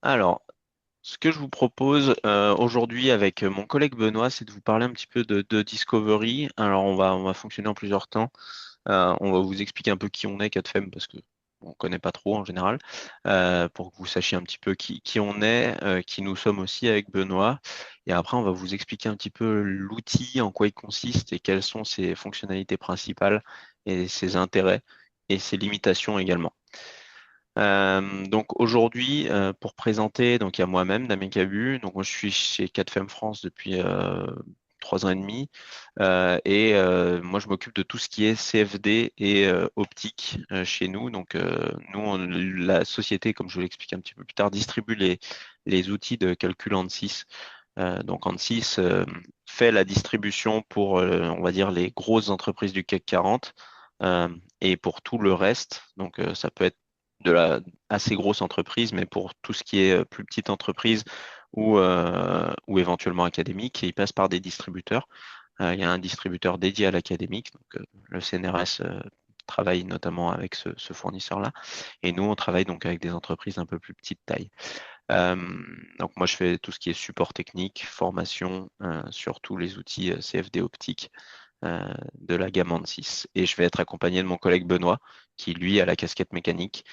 Alors, ce que je vous propose aujourd'hui avec mon collègue Benoît, c'est de vous parler un petit peu de Discovery. Alors, on va fonctionner en plusieurs temps. On va vous expliquer un peu qui on est, CADFEM, parce que on ne connaît pas trop en général, pour que vous sachiez un petit peu qui on est, qui nous sommes aussi avec Benoît. Et après, on va vous expliquer un petit peu l'outil, en quoi il consiste et quelles sont ses fonctionnalités principales et ses intérêts et ses limitations également. Donc aujourd'hui, pour présenter, donc il y a moi-même, Damien Cabu. Donc moi je suis chez 4FM France depuis 3 ans et demi. Moi je m'occupe de tout ce qui est CFD et optique chez nous. Donc la société, comme je vous l'explique un petit peu plus tard, distribue les outils de calcul ANSYS. Donc ANSYS fait la distribution pour, on va dire, les grosses entreprises du CAC 40 et pour tout le reste. Donc ça peut être de la assez grosse entreprise, mais pour tout ce qui est plus petite entreprise ou éventuellement académique, il passe par des distributeurs. Il y a un distributeur dédié à l'académique, donc le CNRS travaille notamment avec ce fournisseur-là, et nous on travaille donc avec des entreprises un peu plus petite taille. Euh, donc moi je fais tout ce qui est support technique, formation sur tous les outils CFD optique de la gamme ANSYS. Et je vais être accompagné de mon collègue Benoît, qui lui a la casquette mécanique,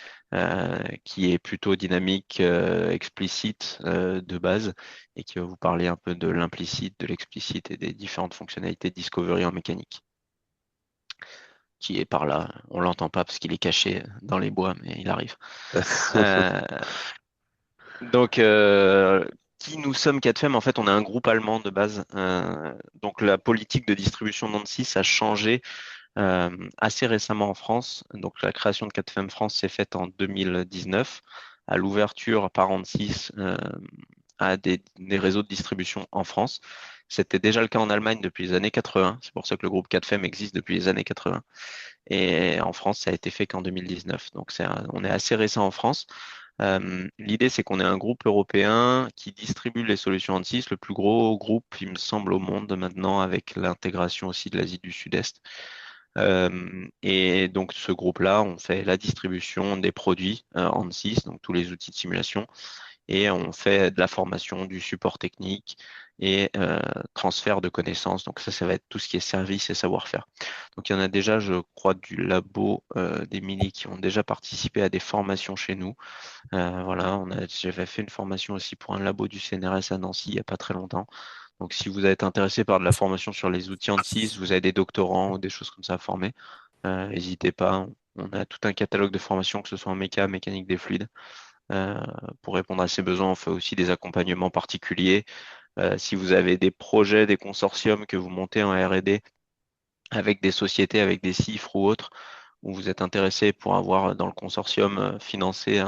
qui est plutôt dynamique, explicite de base, et qui va vous parler un peu de l'implicite, de l'explicite et des différentes fonctionnalités de Discovery en mécanique. Qui est par là. On l'entend pas parce qu'il est caché dans les bois, mais il arrive. Euh, donc, qui nous sommes 4FEM? En fait, on est un groupe allemand de base. Donc, la politique de distribution d'ANSYS a changé assez récemment en France. Donc, la création de 4FEM France s'est faite en 2019 à l'ouverture par ANSYS à des réseaux de distribution en France. C'était déjà le cas en Allemagne depuis les années 80. C'est pour ça que le groupe 4FEM existe depuis les années 80. Et en France, ça a été fait qu'en 2019. Donc, on est assez récent en France. L'idée, c'est qu'on est un groupe européen qui distribue les solutions ANSYS, le plus gros groupe, il me semble, au monde maintenant, avec l'intégration aussi de l'Asie du Sud-Est. Et donc, ce groupe-là, on fait la distribution des produits ANSYS, donc tous les outils de simulation, et on fait de la formation, du support technique et transfert de connaissances. Donc ça va être tout ce qui est service et savoir-faire. Donc il y en a déjà, je crois, du labo des mini qui ont déjà participé à des formations chez nous. Voilà, j'avais fait une formation aussi pour un labo du CNRS à Nancy il n'y a pas très longtemps. Donc si vous êtes intéressé par de la formation sur les outils ANSYS, vous avez des doctorants ou des choses comme ça à former, n'hésitez pas. On a tout un catalogue de formations, que ce soit en mécanique des fluides. Euh, pour répondre à ces besoins, on fait aussi des accompagnements particuliers. Si vous avez des projets, des consortiums que vous montez en R&D avec des sociétés, avec des CIFRE ou autres, où vous êtes intéressé pour avoir dans le consortium financé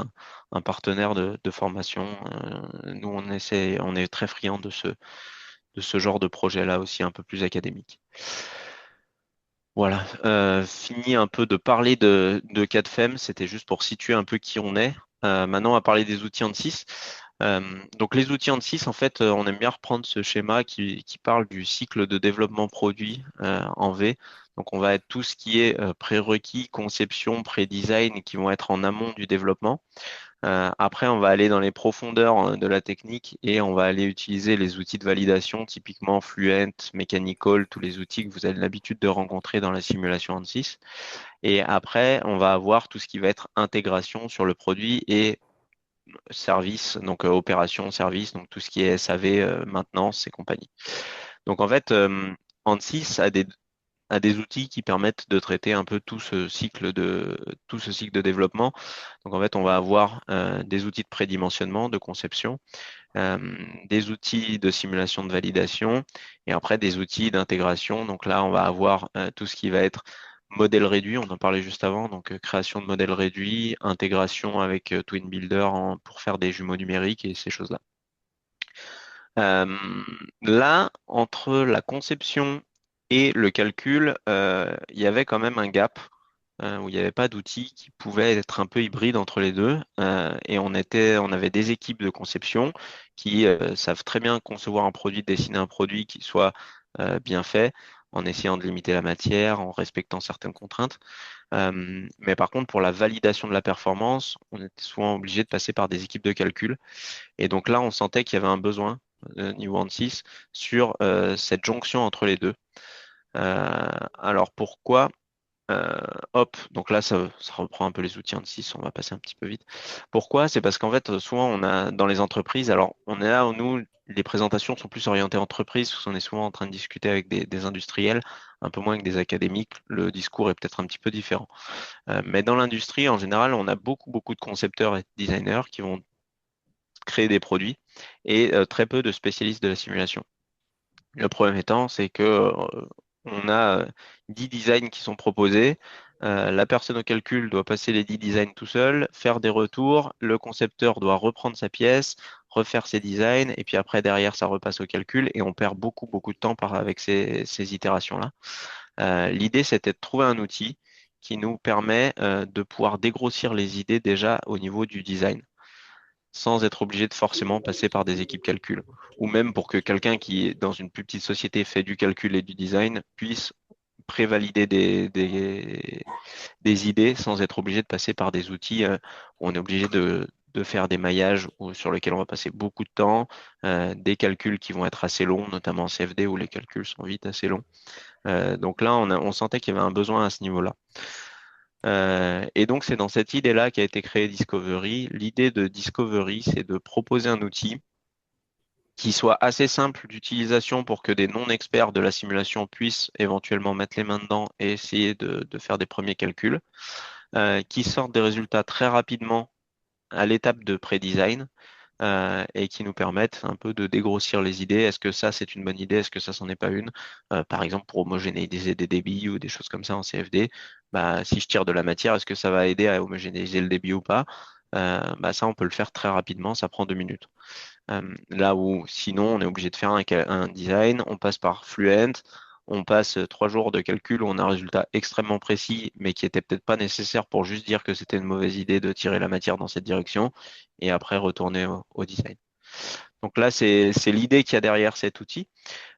un partenaire de formation, nous on est très friands de ce genre de projet-là aussi un peu plus académique. Voilà, fini un peu de parler de 4FEM, c'était juste pour situer un peu qui on est. Maintenant, on va parler des outils ANSYS. Donc, les outils ANSYS, en fait, on aime bien reprendre ce schéma qui parle du cycle de développement produit en V. Donc, on va être tout ce qui est prérequis, conception, pré-design qui vont être en amont du développement. Après, on va aller dans les profondeurs de la technique et on va aller utiliser les outils de validation, typiquement Fluent, Mechanical, tous les outils que vous avez l'habitude de rencontrer dans la simulation ANSYS. Et après, on va avoir tout ce qui va être intégration sur le produit et service, donc opération, service, donc tout ce qui est SAV, maintenance et compagnie. Donc en fait, ANSYS a des outils qui permettent de traiter un peu tout ce cycle de développement. Donc en fait, on va avoir des outils de prédimensionnement, de conception, euh, des outils de simulation de validation et après des outils d'intégration. Donc là, on va avoir tout ce qui va être modèle réduit, on en parlait juste avant, donc création de modèles réduits, intégration avec Twin Builder pour faire des jumeaux numériques et ces choses-là. Euh, Là, entre la conception et le calcul, il y avait quand même un gap où il n'y avait pas d'outils qui pouvaient être un peu hybrides entre les deux. Et on avait des équipes de conception qui savent très bien concevoir un produit, dessiner un produit qui soit bien fait. en essayant de limiter la matière, en respectant certaines contraintes. Mais par contre, pour la validation de la performance, on était souvent obligé de passer par des équipes de calcul. Et donc là, on sentait qu'il y avait un besoin, niveau ANSYS, sur cette jonction entre les deux. Alors pourquoi? Euh, Hop, donc là, ça reprend un peu les outils ANSYS, on va passer un petit peu vite. Pourquoi? C'est parce qu'en fait, souvent, on a dans les entreprises, alors on est là où nous, les présentations sont plus orientées entreprises, parce qu'on est souvent en train de discuter avec des industriels, un peu moins que des académiques, le discours est peut-être un petit peu différent. Mais dans l'industrie, en général, on a beaucoup, beaucoup de concepteurs et de designers qui vont créer des produits et très peu de spécialistes de la simulation. Le problème étant, c'est que on a 10 designs qui sont proposés. La personne au calcul doit passer les 10 designs tout seul, faire des retours. Le concepteur doit reprendre sa pièce, refaire ses designs, et puis après, derrière, ça repasse au calcul, et on perd beaucoup, beaucoup de temps avec ces itérations-là. L'idée, c'était de trouver un outil qui nous permet de pouvoir dégrossir les idées déjà au niveau du design sans être obligé de forcément passer par des équipes calcul. Ou même pour que quelqu'un qui, dans une plus petite société, fait du calcul et du design, puisse prévalider des idées sans être obligé de passer par des outils où on est obligé de faire des maillages sur lesquels on va passer beaucoup de temps, des calculs qui vont être assez longs, notamment en CFD où les calculs sont vite assez longs. Donc là, on sentait qu'il y avait un besoin à ce niveau-là. Et donc, c'est dans cette idée-là qu'a été créé Discovery. L'idée de Discovery, c'est de proposer un outil qui soit assez simple d'utilisation pour que des non-experts de la simulation puissent éventuellement mettre les mains dedans et essayer de faire des premiers calculs, qui sortent des résultats très rapidement à l'étape de pré-design et qui nous permettent un peu de dégrossir les idées. Est-ce que ça, c'est une bonne idée? Est-ce que ça, c'en est pas une? Par exemple, pour homogénéiser des débits ou des choses comme ça en CFD, bah, si je tire de la matière, est-ce que ça va aider à homogénéiser le débit ou pas? Bah, ça, on peut le faire très rapidement, ça prend 2 minutes. Là où sinon, on est obligé de faire un design, on passe par Fluent, on passe 3 jours de calcul où on a un résultat extrêmement précis, mais qui était peut-être pas nécessaire pour juste dire que c'était une mauvaise idée de tirer la matière dans cette direction, et après retourner au design. Donc là, c'est l'idée qu'il y a derrière cet outil.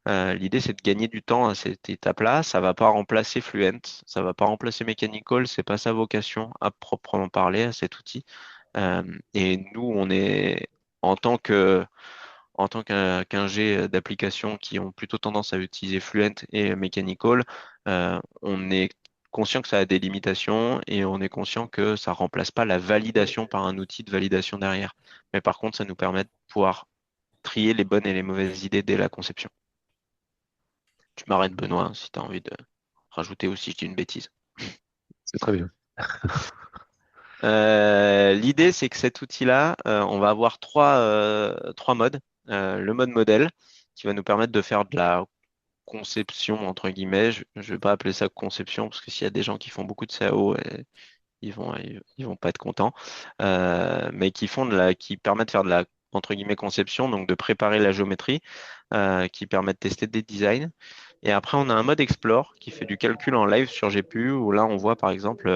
L'idée, c'est de gagner du temps à cette étape-là. Ça va pas remplacer Fluent, ça va pas remplacer Mechanical, c'est pas sa vocation à proprement parler à cet outil. Et nous, on est en tant que qu'ingé d'applications qui ont plutôt tendance à utiliser Fluent et Mechanical, on est conscient que ça a des limitations et on est conscient que ça remplace pas la validation par un outil de validation derrière. Mais par contre, ça nous permet de pouvoir trier les bonnes et les mauvaises idées dès la conception. Tu m'arrêtes, Benoît, hein, si tu as envie de rajouter ou si je dis une bêtise. C'est très bien. L'idée, c'est que cet outil-là, on va avoir trois modes. Le mode modèle, qui va nous permettre de faire de la conception, entre guillemets. Je ne vais pas appeler ça conception, parce que s'il y a des gens qui font beaucoup de CAO, ils vont pas être contents. Mais qui permet de faire de la, entre guillemets, conception, donc de préparer la géométrie, qui permet de tester des designs. Et après, on a un mode Explore qui fait du calcul en live sur GPU, où là, on voit par exemple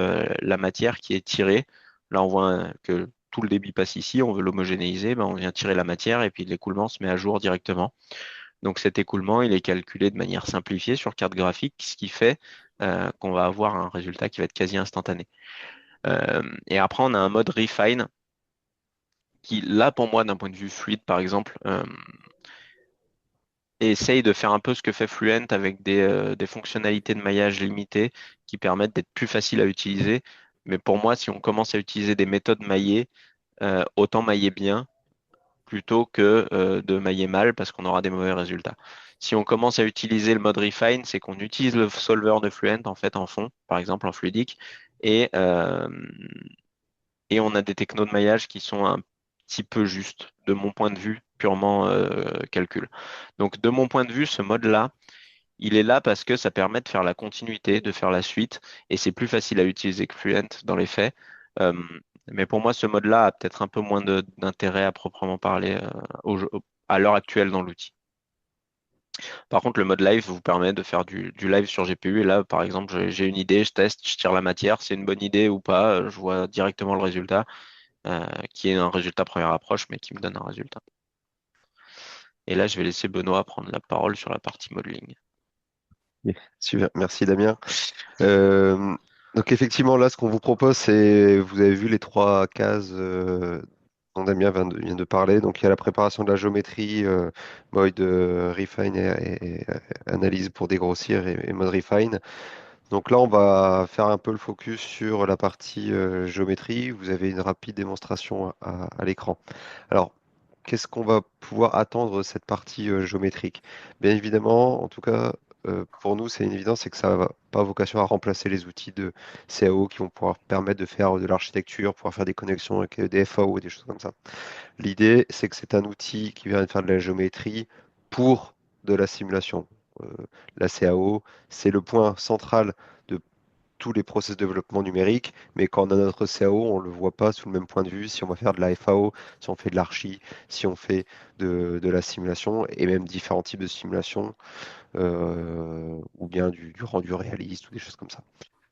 la matière qui est tirée. Là, on voit que tout le débit passe ici, on veut l'homogénéiser, ben, on vient tirer la matière et puis l'écoulement se met à jour directement. Donc cet écoulement, il est calculé de manière simplifiée sur carte graphique, ce qui fait qu'on va avoir un résultat qui va être quasi instantané. Et après, on a un mode Refine qui, là, pour moi, d'un point de vue fluide, par exemple, essaye de faire un peu ce que fait Fluent avec des fonctionnalités de maillage limitées qui permettent d'être plus faciles à utiliser. Mais pour moi, si on commence à utiliser des méthodes maillées, autant mailler bien plutôt que de mailler mal parce qu'on aura des mauvais résultats. Si on commence à utiliser le mode refine, c'est qu'on utilise le solver de Fluent en fait en fond, par exemple en fluidique, et, euh, et on a des technos de maillage qui sont un petit peu justes de mon point de vue purement calcul. Donc de mon point de vue, ce mode-là, il est là parce que ça permet de faire la continuité, de faire la suite, et c'est plus facile à utiliser que Fluent dans les faits. Euh, mais pour moi, ce mode-là a peut-être un peu moins d'intérêt à proprement parler à l'heure actuelle dans l'outil. Par contre, le mode live vous permet de faire du live sur GPU. Et là, par exemple, j'ai une idée, je teste, je tire la matière, c'est une bonne idée ou pas, je vois directement le résultat, qui est un résultat première approche, mais qui me donne un résultat. Et là, je vais laisser Benoît prendre la parole sur la partie modeling. Yeah. Super, merci Damien. Euh, donc effectivement, là, ce qu'on vous propose, c'est, vous avez vu les trois cases dont Damien vient de parler. Donc il y a la préparation de la géométrie, mode refine et analyse pour dégrossir et mode refine. Donc là, on va faire un peu le focus sur la partie géométrie. Vous avez une rapide démonstration à l'écran. Alors, qu'est-ce qu'on va pouvoir attendre de cette partie géométrique? Bien évidemment, en tout cas, pour nous, c'est une évidence, c'est que ça n'a pas vocation à remplacer les outils de CAO qui vont pouvoir permettre de faire de l'architecture, pouvoir faire des connexions avec des FAO et des choses comme ça. L'idée, c'est que c'est un outil qui vient de faire de la géométrie pour de la simulation. Euh, la CAO, c'est le point central de tous les process de développement numérique, mais quand on a notre CAO, on ne le voit pas sous le même point de vue. Si on va faire de la FAO, si on fait de l'archi, si on fait de la simulation, et même différents types de simulation, ou bien du rendu réaliste, ou des choses comme ça.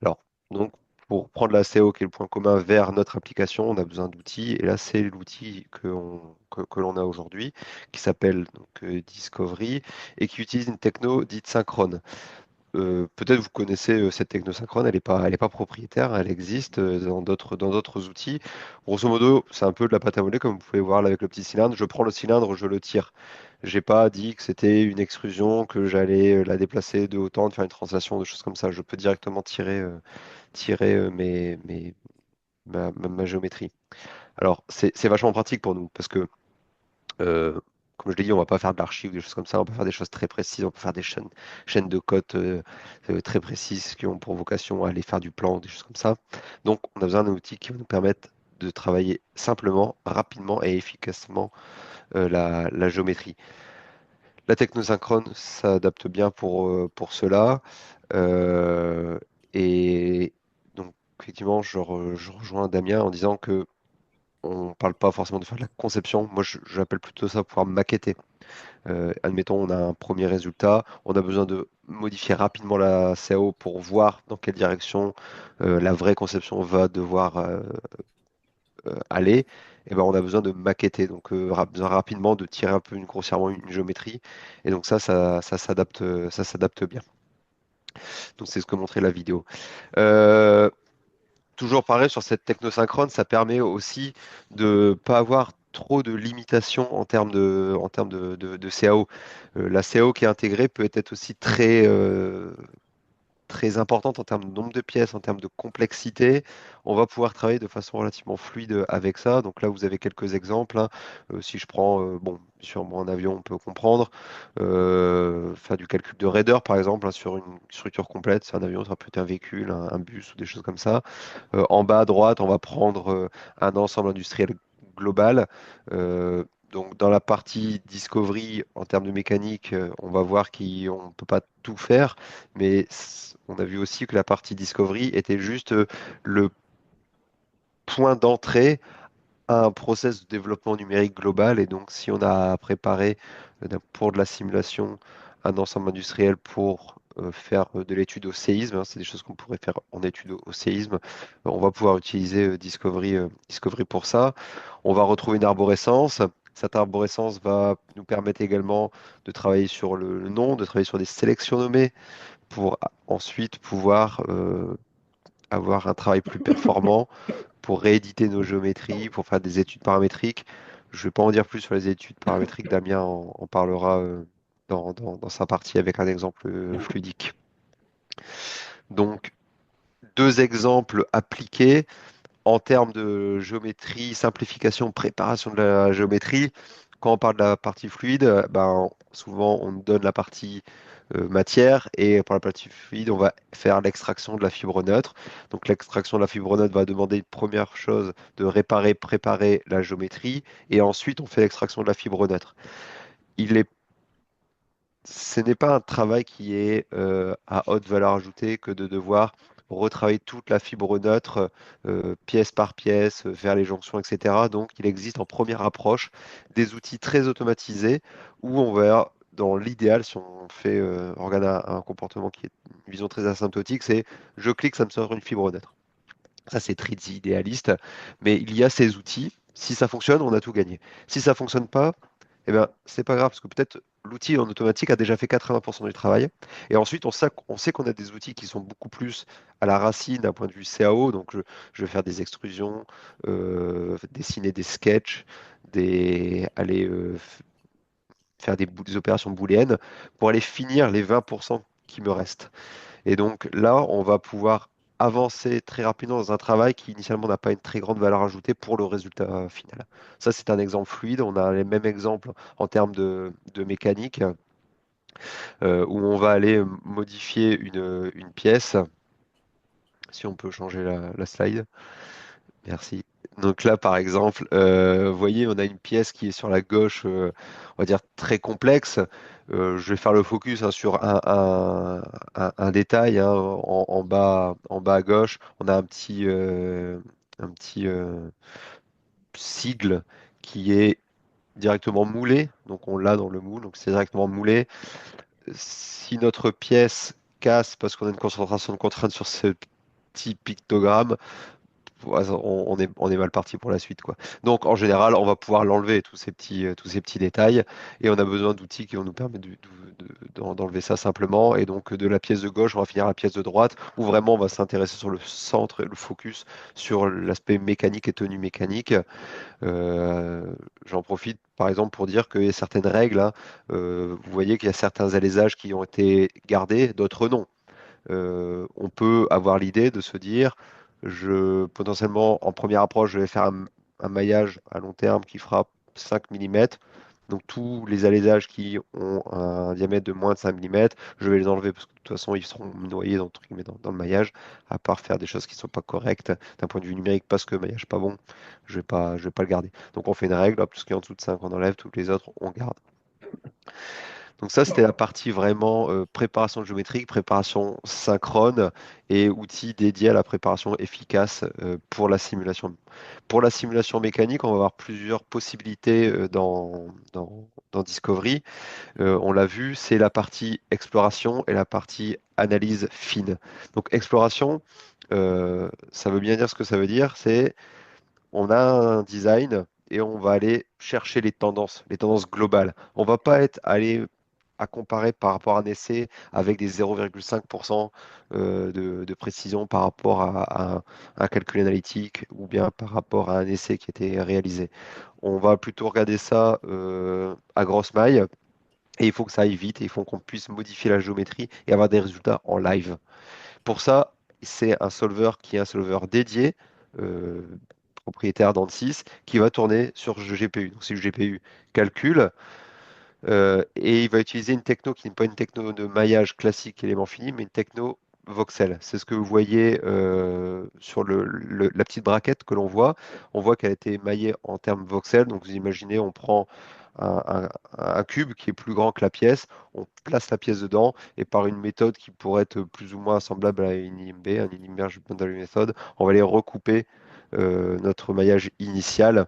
Alors, donc, pour prendre la CAO, qui est le point commun, vers notre application, on a besoin d'outils, et là, c'est l'outil que l'on a aujourd'hui, qui s'appelle donc, Discovery, et qui utilise une techno dite synchrone. Peut-être vous connaissez cette technosynchrone, elle est pas propriétaire, elle existe dans d'autres outils. Grosso modo, c'est un peu de la pâte à modeler, comme vous pouvez voir là avec le petit cylindre. Je prends le cylindre, je le tire. J'ai pas dit que c'était une extrusion, que j'allais la déplacer de autant, de faire une translation, de choses comme ça. Je peux directement tirer ma géométrie. Alors, c'est vachement pratique pour nous, parce que euh, comme je l'ai dit, on va pas faire de l'archive, des choses comme ça, on peut faire des choses très précises, on peut faire des chaînes de code très précises qui ont pour vocation à aller faire du plan, des choses comme ça. Donc, on a besoin d'un outil qui va nous permettre de travailler simplement, rapidement et efficacement la géométrie. La technosynchrone s'adapte bien pour cela. Euh, et donc, effectivement, je rejoins Damien en disant que on parle pas forcément de faire de la conception. Moi, j'appelle plutôt ça pouvoir maqueter. Admettons, on a un premier résultat, on a besoin de modifier rapidement la CAO pour voir dans quelle direction la vraie conception va devoir aller. Et ben, on a besoin de maqueter, donc besoin rapidement de tirer un peu grossièrement une géométrie. Et donc ça s'adapte bien. Donc c'est ce que montrait la vidéo. Euh, Toujours pareil sur cette technosynchrone, ça permet aussi de pas avoir trop de limitations en termes de CAO. La CAO qui est intégrée peut être aussi très importante en termes de nombre de pièces, en termes de complexité. On va pouvoir travailler de façon relativement fluide avec ça. Donc là, vous avez quelques exemples, hein. Si je prends, bon, sur un avion, on peut comprendre. Faire du calcul de raideur, par exemple, hein, sur une structure complète. C'est un avion, ça peut être un véhicule, un bus ou des choses comme ça. En bas à droite, on va prendre un ensemble industriel global. Donc dans la partie discovery, en termes de mécanique, on va voir qu'on ne peut pas tout faire, mais on a vu aussi que la partie discovery était juste le point d'entrée à un process de développement numérique global. Et donc si on a préparé pour de la simulation un ensemble industriel pour faire de l'étude au séisme, hein, c'est des choses qu'on pourrait faire en étude au séisme, on va pouvoir utiliser Discovery pour ça. On va retrouver une arborescence. Cette arborescence va nous permettre également de travailler sur le nom, de travailler sur des sélections nommées pour ensuite pouvoir avoir un travail plus performant, pour rééditer nos géométries, pour faire des études paramétriques. Je ne vais pas en dire plus sur les études paramétriques, Damien en parlera dans sa partie avec un exemple fluidique. Donc, deux exemples appliqués en termes de géométrie, simplification, préparation de la géométrie. Quand on parle de la partie fluide, ben, souvent on nous donne la partie matière et pour la partie fluide, on va faire l'extraction de la fibre neutre. Donc l'extraction de la fibre neutre va demander une première chose de réparer, préparer la géométrie et ensuite on fait l'extraction de la fibre neutre. Il est Ce n'est pas un travail qui est à haute valeur ajoutée que de devoir retravailler toute la fibre neutre pièce par pièce, faire les jonctions, etc. Donc, il existe en première approche des outils très automatisés où on va, dans l'idéal, si on fait, on regarde un comportement qui est une vision très asymptotique, c'est je clique, ça me sort une fibre neutre. Ça, c'est très idéaliste, mais il y a ces outils. Si ça fonctionne, on a tout gagné. Si ça fonctionne pas, eh bien, c'est pas grave parce que peut-être l'outil en automatique a déjà fait 80% du travail. Et ensuite, on sait qu'on a des outils qui sont beaucoup plus à la racine d'un point de vue CAO. Donc, je vais faire des extrusions, dessiner des sketchs, aller faire des opérations booléennes pour aller finir les 20% qui me restent. Et donc là, on va pouvoir avancer très rapidement dans un travail qui initialement n'a pas une très grande valeur ajoutée pour le résultat final. Ça, c'est un exemple fluide. On a les mêmes exemples en termes de mécanique, où on va aller modifier une pièce. Si on peut changer la slide. Merci. Donc là, par exemple, vous voyez, on a une pièce qui est sur la gauche, on va dire très complexe. Je vais faire le focus, hein, sur un détail, hein, en bas à gauche. On a un petit sigle qui est directement moulé. Donc on l'a dans le moule, donc c'est directement moulé. Si notre pièce casse parce qu'on a une concentration de contrainte sur ce petit pictogramme, ouais, on est mal parti pour la suite, quoi. Donc, en général, on va pouvoir l'enlever, tous ces petits détails, et on a besoin d'outils qui vont nous permettre d'enlever ça simplement. Et donc, de la pièce de gauche, on va finir à la pièce de droite, où vraiment on va s'intéresser sur le centre et le focus sur l'aspect mécanique et tenue mécanique. Euh, J'en profite, par exemple, pour dire qu'il y a certaines règles, hein. Vous voyez qu'il y a certains alaisages qui ont été gardés, d'autres non. On peut avoir l'idée de se dire, potentiellement, en première approche, je vais faire un maillage à long terme qui fera 5 mm. Donc tous les alaisages qui ont un diamètre de moins de 5 mm, je vais les enlever parce que de toute façon, ils seront noyés entre guillemets, dans le maillage, à part faire des choses qui ne sont pas correctes d'un point de vue numérique parce que le maillage n'est pas bon, je vais pas le garder. Donc on fait une règle, hop, tout ce qui est en dessous de 5, on enlève, toutes les autres, on garde. Donc ça, c'était la partie vraiment préparation géométrique, préparation synchrone et outils dédiés à la préparation efficace pour la simulation. Pour la simulation mécanique, on va avoir plusieurs possibilités dans Discovery. On l'a vu, c'est la partie exploration et la partie analyse fine. Donc exploration, ça veut bien dire ce que ça veut dire, c'est on a un design et on va aller chercher les tendances globales. On va pas aller à comparer par rapport à un essai avec des 0,5% de précision par rapport à un calcul analytique ou bien par rapport à un essai qui a été réalisé. On va plutôt regarder ça à grosse maille et il faut que ça aille vite et il faut qu'on puisse modifier la géométrie et avoir des résultats en live. Pour ça, c'est un solver qui est un solver dédié, euh, propriétaire d'ANSYS, qui va tourner sur le GPU. Donc, c'est le GPU calcul, et il va utiliser une techno qui n'est pas une techno de maillage classique élément fini, mais une techno voxel. C'est ce que vous voyez sur la petite braquette que l'on voit. On voit qu'elle a été maillée en termes voxel. Donc, vous imaginez, on prend un, un- un cube qui est plus grand que la pièce, on place la pièce dedans, et par une méthode qui pourrait être plus ou moins semblable à une IMB, un Immerge Bundle Method, on va aller recouper notre maillage initial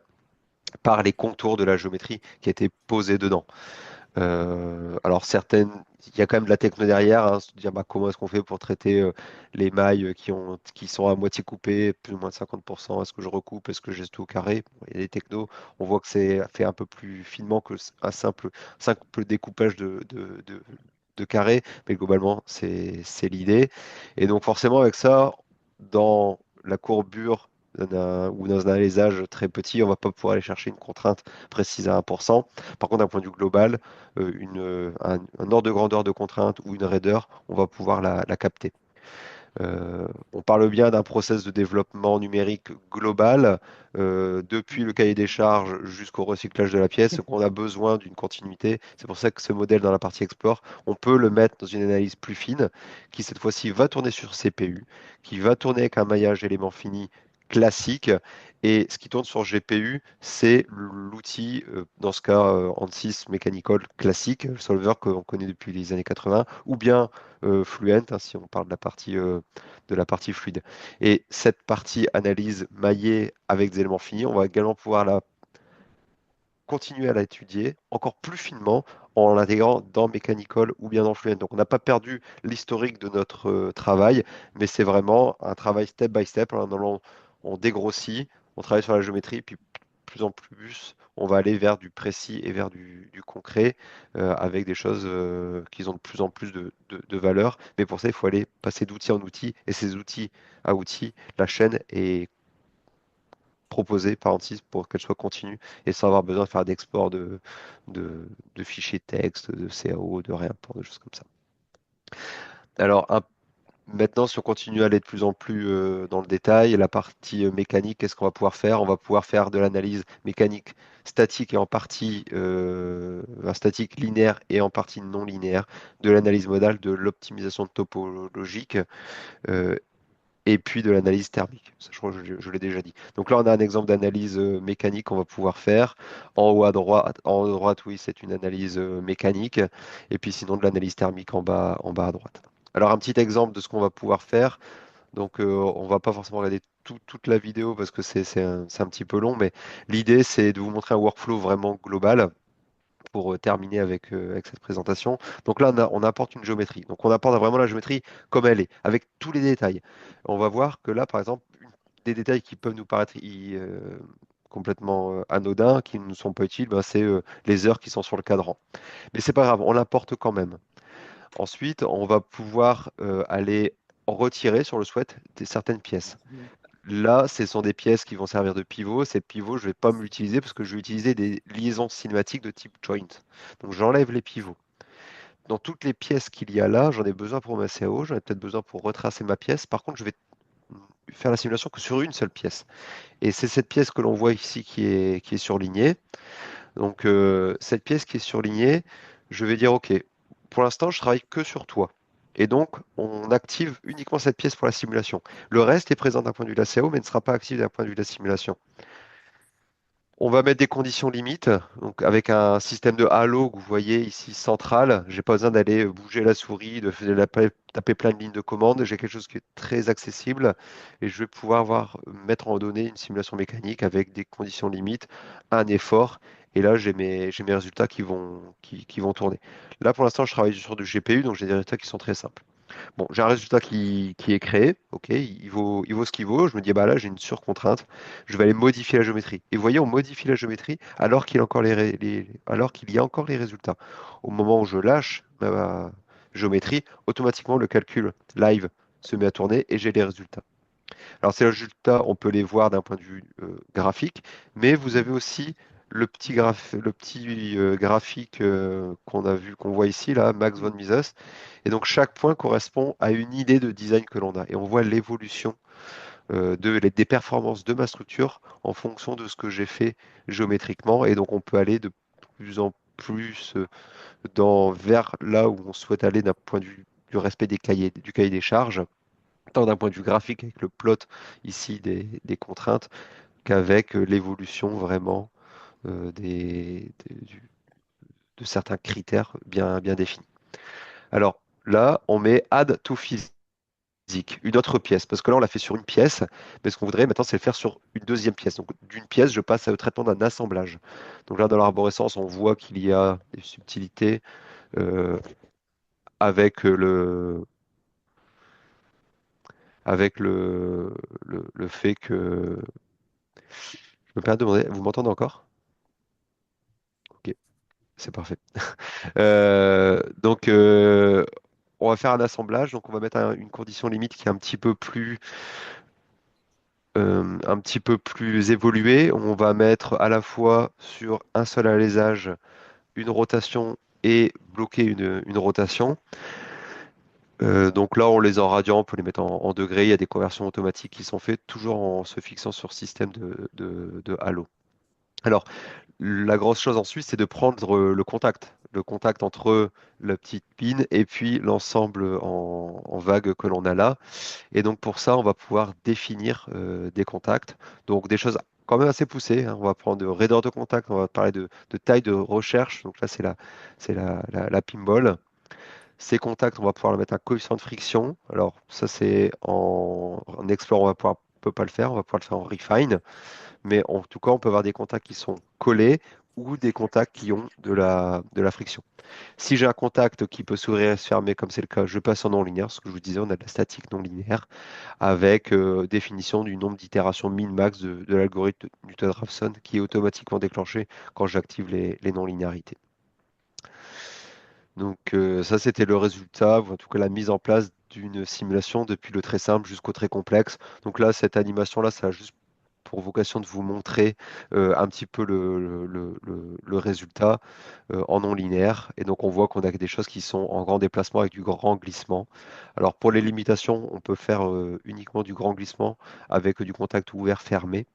par les contours de la géométrie qui a été posée dedans. Alors il y a quand même de la techno derrière, hein, se dire bah, comment est-ce qu'on fait pour traiter les mailles qui sont à moitié coupées, plus ou moins de 50%, est-ce que je recoupe, est-ce que je tout au carré? Bon, il y a des technos, on voit que c'est fait un peu plus finement que un simple découpage de carré, mais globalement c'est l'idée. Et donc forcément avec ça, dans la courbure ou dans un alésage très petit, on va pas pouvoir aller chercher une contrainte précise à 1%. Par contre, d'un point de vue global, un ordre de grandeur de contrainte ou une raideur, on va pouvoir la capter. On parle bien d'un process de développement numérique global, depuis le cahier des charges jusqu'au recyclage de la pièce, qu'on a besoin d'une continuité. C'est pour ça que ce modèle dans la partie Explore, on peut le mettre dans une analyse plus fine, qui cette fois-ci va tourner sur CPU, qui va tourner avec un maillage élément fini classique. Et ce qui tourne sur GPU, c'est l'outil, dans ce cas, ANSYS Mechanical classique, le solver qu'on connaît depuis les années 80, ou bien Fluent, hein, si on parle de la partie fluide. Et cette partie analyse maillée avec des éléments finis, on va également pouvoir continuer à l'étudier encore plus finement en l'intégrant dans Mechanical ou bien dans Fluent. Donc on n'a pas perdu l'historique de notre travail, mais c'est vraiment un travail step by step. On dégrossit, on travaille sur la géométrie, puis plus en plus, on va aller vers du précis et vers du du concret avec des choses qui ont de plus en plus de valeur. Mais pour ça, il faut aller passer d'outil en outil. Et ces outils à outils, la chaîne est proposée par Ansys pour qu'elle soit continue et sans avoir besoin de faire d'export de fichiers texte, de CAO, de réimport, de choses comme ça. Alors, maintenant, si on continue à aller de plus en plus dans le détail, la partie mécanique, qu'est-ce qu'on va pouvoir faire? On va pouvoir faire de l'analyse mécanique statique et en partie statique linéaire et en partie non linéaire, de l'analyse modale, de l'optimisation topologique euh, et puis de l'analyse thermique. Ça, je crois que je l'ai déjà dit. Donc là, on a un exemple d'analyse mécanique qu'on va pouvoir faire. En haut à droite, oui, c'est une analyse mécanique. Et puis sinon, de l'analyse thermique en bas à droite. Alors, un petit exemple de ce qu'on va pouvoir faire. Donc, on va pas forcément regarder toute la vidéo parce que c'est un petit peu long, mais l'idée, c'est de vous montrer un workflow vraiment global pour terminer avec cette présentation. Donc là, on apporte une géométrie. Donc, on apporte vraiment la géométrie comme elle est, avec tous les détails. On va voir que là, par exemple, des détails qui peuvent nous paraître complètement anodins, qui ne nous sont pas utiles, ben, c'est les heures qui sont sur le cadran. Mais c'est pas grave, on l'apporte quand même. Ensuite, on va pouvoir aller retirer sur le souhait certaines pièces. Là, ce sont des pièces qui vont servir de pivot. Ces pivots, je ne vais pas me l'utiliser parce que je vais utiliser des liaisons cinématiques de type joint. Donc, j'enlève les pivots. Dans toutes les pièces qu'il y a là, j'en ai besoin pour ma CAO, j'en ai peut-être besoin pour retracer ma pièce. Par contre, je vais faire la simulation que sur une seule pièce. Et c'est cette pièce que l'on voit ici qui est surlignée. Donc, cette pièce qui est surlignée, je vais dire, OK, pour l'instant, je travaille que sur toi. Et donc, on active uniquement cette pièce pour la simulation. Le reste est présent d'un point de vue de la CAO, mais ne sera pas actif d'un point de vue de la simulation. On va mettre des conditions limites, donc avec un système de halo que vous voyez ici central. J'ai pas besoin d'aller bouger la souris, taper plein de lignes de commande. J'ai quelque chose qui est très accessible et je vais pouvoir mettre en données une simulation mécanique avec des conditions limites, un effort. Et là, j'ai mes résultats qui vont tourner. Là, pour l'instant, je travaille sur du GPU, donc j'ai des résultats qui sont très simples. Bon, j'ai un résultat qui est créé, ok, il vaut ce qu'il vaut. Je me dis, bah là, j'ai une surcontrainte, je vais aller modifier la géométrie. Et vous voyez, on modifie la géométrie alors qu'il y a encore alors qu'il y a encore les résultats. Au moment où je lâche ma géométrie, automatiquement, le calcul live se met à tourner et j'ai les résultats. Alors, ces résultats, on peut les voir d'un point de vue graphique, mais vous avez aussi le petit graphique qu'on voit ici, là, Max von Mises. Et donc, chaque point correspond à une idée de design que l'on a. Et on voit l'évolution des performances de ma structure en fonction de ce que j'ai fait géométriquement. Et donc, on peut aller de plus en plus vers là où on souhaite aller d'un point de vue du respect du cahier des charges tant d'un point de vue graphique avec le plot ici des contraintes qu'avec l'évolution vraiment de certains critères bien définis. Alors là, on met add to physique, une autre pièce, parce que là, on l'a fait sur une pièce, mais ce qu'on voudrait maintenant, c'est le faire sur une deuxième pièce. Donc d'une pièce, je passe au traitement d'un assemblage. Donc là, dans l'arborescence, on voit qu'il y a des subtilités euh, avec le fait que... Je me permets de demander, vous m'entendez encore? Ok, c'est parfait. Donc, on va faire un assemblage. Donc, on va mettre une condition limite qui est un petit peu plus évoluée. On va mettre à la fois sur un seul alésage une rotation et bloquer une rotation. Donc là, on les en radian, on peut les mettre en degrés. Il y a des conversions automatiques qui sont faites, toujours en se fixant sur système de halo. Alors, la grosse chose ensuite, c'est de prendre le contact entre la petite pin et puis l'ensemble en vague que l'on a là. Et donc pour ça, on va pouvoir définir des contacts. Donc des choses quand même assez poussées, hein. On va prendre de raideur de contact, on va parler de taille de recherche. Donc là, c'est la pinball. Ces contacts, on va pouvoir le mettre un coefficient de friction. Alors ça, c'est en Explore, peut pas le faire, on va pouvoir le faire en Refine. Mais en tout cas, on peut avoir des contacts qui sont collés ou des contacts qui ont de la friction. Si j'ai un contact qui peut s'ouvrir et se fermer, comme c'est le cas, je passe en non linéaire. Ce que je vous disais, on a de la statique non linéaire avec définition du nombre d'itérations min-max de l'algorithme de Newton-Raphson qui est automatiquement déclenché quand j'active les non-linéarités. Donc ça, c'était le résultat, ou en tout cas la mise en place d'une simulation depuis le très simple jusqu'au très complexe. Donc là, cette animation-là, ça a juste pour vocation de vous montrer un petit peu le résultat en non linéaire. Et donc on voit qu'on a des choses qui sont en grand déplacement avec du grand glissement. Alors pour les limitations, on peut faire uniquement du grand glissement avec du contact ouvert fermé.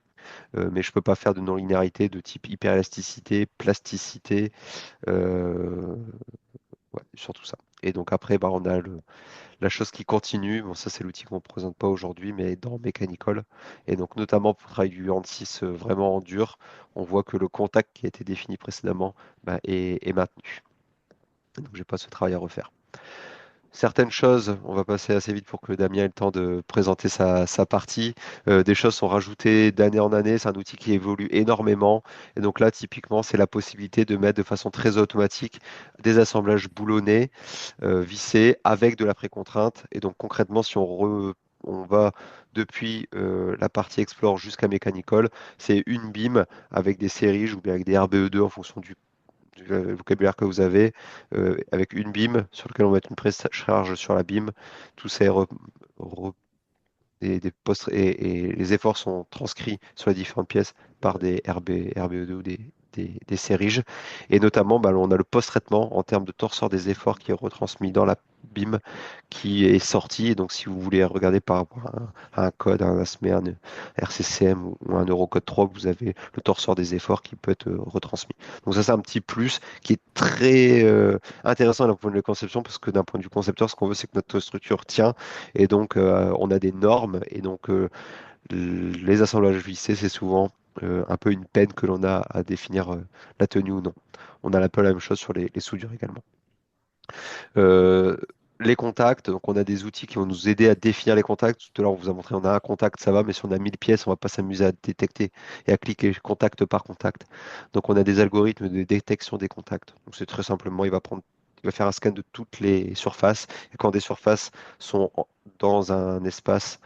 Mais je ne peux pas faire de non-linéarité de type hyperélasticité, plasticité, euh, ouais, surtout ça. Et donc après, bah, on a la chose qui continue. Bon, ça, c'est l'outil qu'on ne présente pas aujourd'hui, mais dans Mechanical. Et donc, notamment pour travailler du ANSYS vraiment en dur, on voit que le contact qui a été défini précédemment bah, est maintenu. Donc, je n'ai pas ce travail à refaire. Certaines choses, on va passer assez vite pour que Damien ait le temps de présenter sa partie. Des choses sont rajoutées d'année en année. C'est un outil qui évolue énormément. Et donc là, typiquement, c'est la possibilité de mettre de façon très automatique des assemblages boulonnés, vissés avec de la précontrainte. Et donc concrètement, si on va depuis la partie Explore jusqu'à Mechanical, c'est une BIM avec des séries ou bien avec des RBE2 en fonction du vocabulaire que vous avez, avec une BIM sur lequel on va mettre une charge sur la BIM. Tout ça est des postes et les efforts sont transcrits sur les différentes pièces par des RBE2 ou des sériges. Et notamment, bah, on a le post-traitement en termes de torseur des efforts qui est retransmis dans la BIM qui est sorti. Et donc, si vous voulez regarder par rapport à un code, un ASME, un RCCM ou un Eurocode 3, vous avez le torseur des efforts qui peut être retransmis. Donc ça, c'est un petit plus qui est très intéressant d'un point de vue de conception parce que d'un point de vue concepteur, ce qu'on veut, c'est que notre structure tient et donc, on a des normes. Et donc, les assemblages vissés, c'est souvent un peu une peine que l'on a à définir la tenue ou non. On a un peu la même chose sur les soudures également. Euh, les contacts, donc on a des outils qui vont nous aider à définir les contacts. Tout à l'heure, on vous a montré, on a un contact, ça va, mais si on a 1000 pièces, on va pas s'amuser à détecter et à cliquer contact par contact. Donc on a des algorithmes de détection des contacts. Donc c'est très simplement, il va faire un scan de toutes les surfaces. Et quand des surfaces sont dans un espace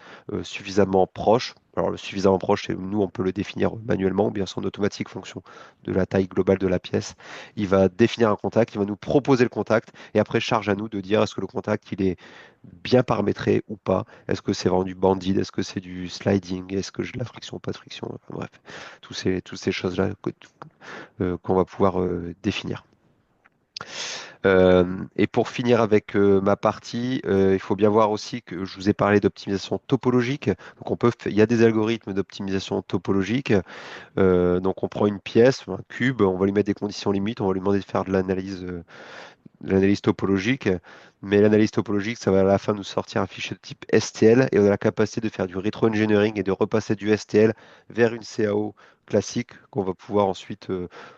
suffisamment proche, alors le suffisamment proche, c'est nous, on peut le définir manuellement ou bien c'est en automatique fonction de la taille globale de la pièce. Il va définir un contact, il va nous proposer le contact et après, charge à nous de dire est-ce que le contact il est bien paramétré ou pas. Est-ce que c'est vraiment du banded, est-ce que c'est du sliding, est-ce que j'ai de la friction ou pas de friction. Enfin, bref, toutes ces choses-là qu'on va pouvoir définir. Et pour finir avec ma partie, il faut bien voir aussi que je vous ai parlé d'optimisation topologique. Donc il y a des algorithmes d'optimisation topologique. Donc on prend une pièce, un cube, on va lui mettre des conditions limites, on va lui demander de faire de l'analyse topologique, mais l'analyse topologique, ça va à la fin nous sortir un fichier de type STL et on a la capacité de faire du retro-engineering et de repasser du STL vers une CAO classique qu'on va pouvoir ensuite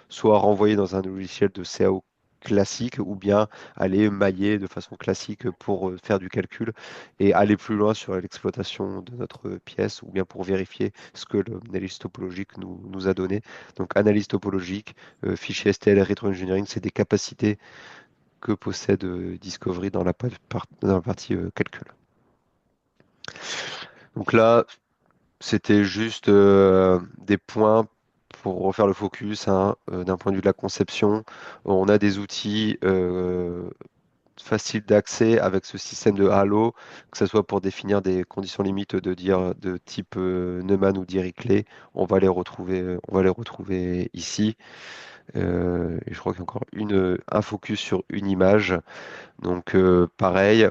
soit renvoyer dans un logiciel de CAO classique ou bien aller mailler de façon classique pour faire du calcul et aller plus loin sur l'exploitation de notre pièce ou bien pour vérifier ce que l'analyse topologique nous a donné. Donc analyse topologique, fichier STL et retro-engineering, c'est des capacités que possède Discovery dans la partie calcul. Donc là, c'était juste des points pour refaire le focus hein, d'un point de vue de la conception. On a des outils faciles d'accès avec ce système de Halo, que ce soit pour définir des conditions limites de type Neumann ou Dirichlet. On va les retrouver ici. Et je crois qu'il y a encore un focus sur une image. Donc pareil,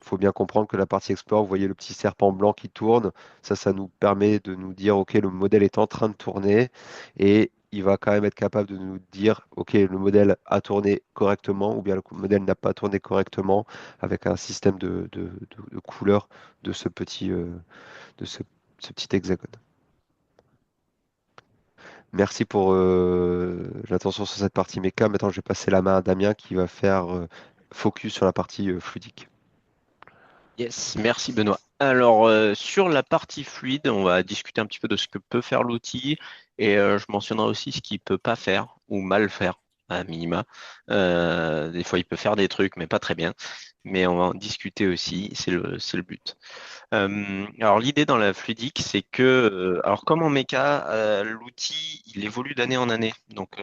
faut bien comprendre que la partie Explore, vous voyez le petit serpent blanc qui tourne, ça nous permet de nous dire, OK, le modèle est en train de tourner et il va quand même être capable de nous dire, OK, le modèle a tourné correctement ou bien le modèle n'a pas tourné correctement avec un système de couleurs de de ce petit hexagone. Merci pour l'attention sur cette partie méca. Maintenant, je vais passer la main à Damien qui va faire focus sur la partie fluidique. Yes, merci Benoît. Alors, sur la partie fluide, on va discuter un petit peu de ce que peut faire l'outil et je mentionnerai aussi ce qu'il peut pas faire ou mal faire à minima. Des fois, il peut faire des trucs, mais pas très bien. Mais on va en discuter aussi, c'est le but. Alors, l'idée dans la fluidique, c'est que, alors comme en méca, l'outil, il évolue d'année en année. Donc,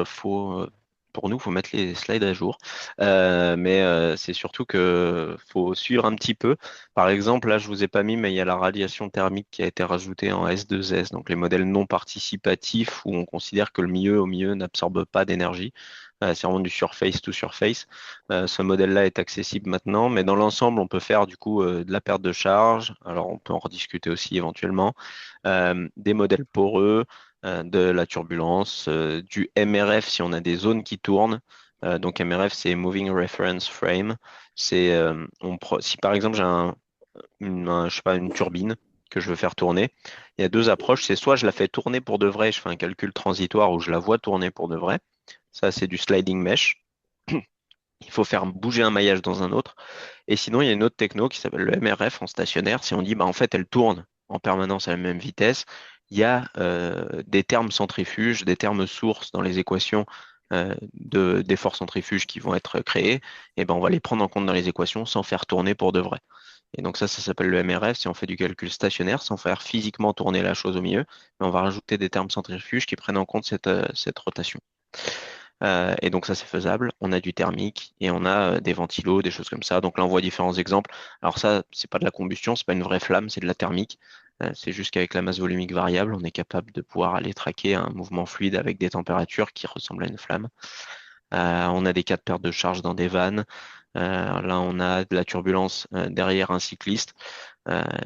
faut pour nous, il faut mettre les slides à jour. Mais c'est surtout que faut suivre un petit peu. Par exemple, là, je vous ai pas mis, mais il y a la radiation thermique qui a été rajoutée en S2S, donc les modèles non participatifs où on considère que le milieu au milieu n'absorbe pas d'énergie. C'est vraiment du surface to surface. Ce modèle-là est accessible maintenant, mais dans l'ensemble, on peut faire du coup de la perte de charge. Alors, on peut en rediscuter aussi éventuellement. Des modèles poreux, de la turbulence, du MRF si on a des zones qui tournent. Donc MRF, c'est Moving Reference Frame. Si par exemple j'ai je sais pas, une turbine que je veux faire tourner, il y a deux approches. C'est soit je la fais tourner pour de vrai, je fais un calcul transitoire où je la vois tourner pour de vrai. Ça, c'est du sliding mesh. Il faut faire bouger un maillage dans un autre. Et sinon, il y a une autre techno qui s'appelle le MRF en stationnaire. Si on dit, bah, en fait, elle tourne en permanence à la même vitesse, il y a des termes centrifuges, des termes sources dans les équations d'efforts centrifuges qui vont être créés. Et ben, on va les prendre en compte dans les équations sans faire tourner pour de vrai. Et donc ça s'appelle le MRF si on fait du calcul stationnaire, sans faire physiquement tourner la chose au milieu, mais on va rajouter des termes centrifuges qui prennent en compte cette rotation. Et donc ça c'est faisable. On a du thermique et on a des ventilos, des choses comme ça. Donc là on voit différents exemples. Alors ça c'est pas de la combustion, c'est pas une vraie flamme, c'est de la thermique. C'est juste qu'avec la masse volumique variable, on est capable de pouvoir aller traquer un mouvement fluide avec des températures qui ressemblent à une flamme. On a des cas de perte de charge dans des vannes. Là on a de la turbulence derrière un cycliste,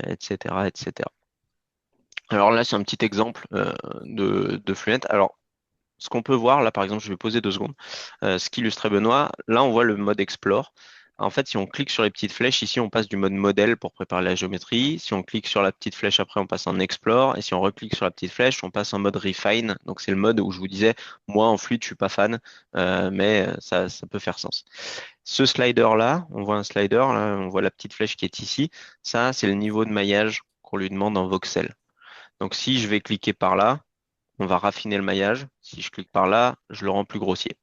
etc., etc. Alors là c'est un petit exemple de Fluent. Alors ce qu'on peut voir, là par exemple, je vais poser 2 secondes, ce qu'illustrait Benoît, là on voit le mode Explore. En fait, si on clique sur les petites flèches, ici on passe du mode modèle pour préparer la géométrie. Si on clique sur la petite flèche après, on passe en Explore. Et si on reclique sur la petite flèche, on passe en mode Refine. Donc c'est le mode où je vous disais, moi en fluide, je suis pas fan, mais ça peut faire sens. Ce slider-là, on voit un slider, là, on voit la petite flèche qui est ici. Ça, c'est le niveau de maillage qu'on lui demande en voxel. Donc si je vais cliquer par là, on va raffiner le maillage. Si je clique par là, je le rends plus grossier.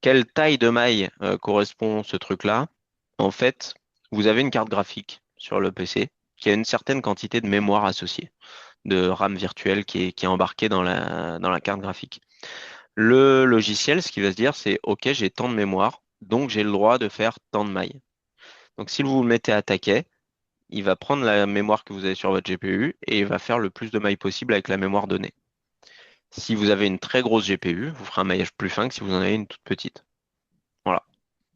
Quelle taille de maille correspond ce truc-là? En fait, vous avez une carte graphique sur le PC qui a une certaine quantité de mémoire associée, de RAM virtuelle qui est embarquée dans la carte graphique. Le logiciel, ce qu'il va se dire, c'est OK, j'ai tant de mémoire, donc j'ai le droit de faire tant de mailles. Donc si vous le mettez à taquet, il va prendre la mémoire que vous avez sur votre GPU et il va faire le plus de mailles possible avec la mémoire donnée. Si vous avez une très grosse GPU, vous ferez un maillage plus fin que si vous en avez une toute petite. Voilà,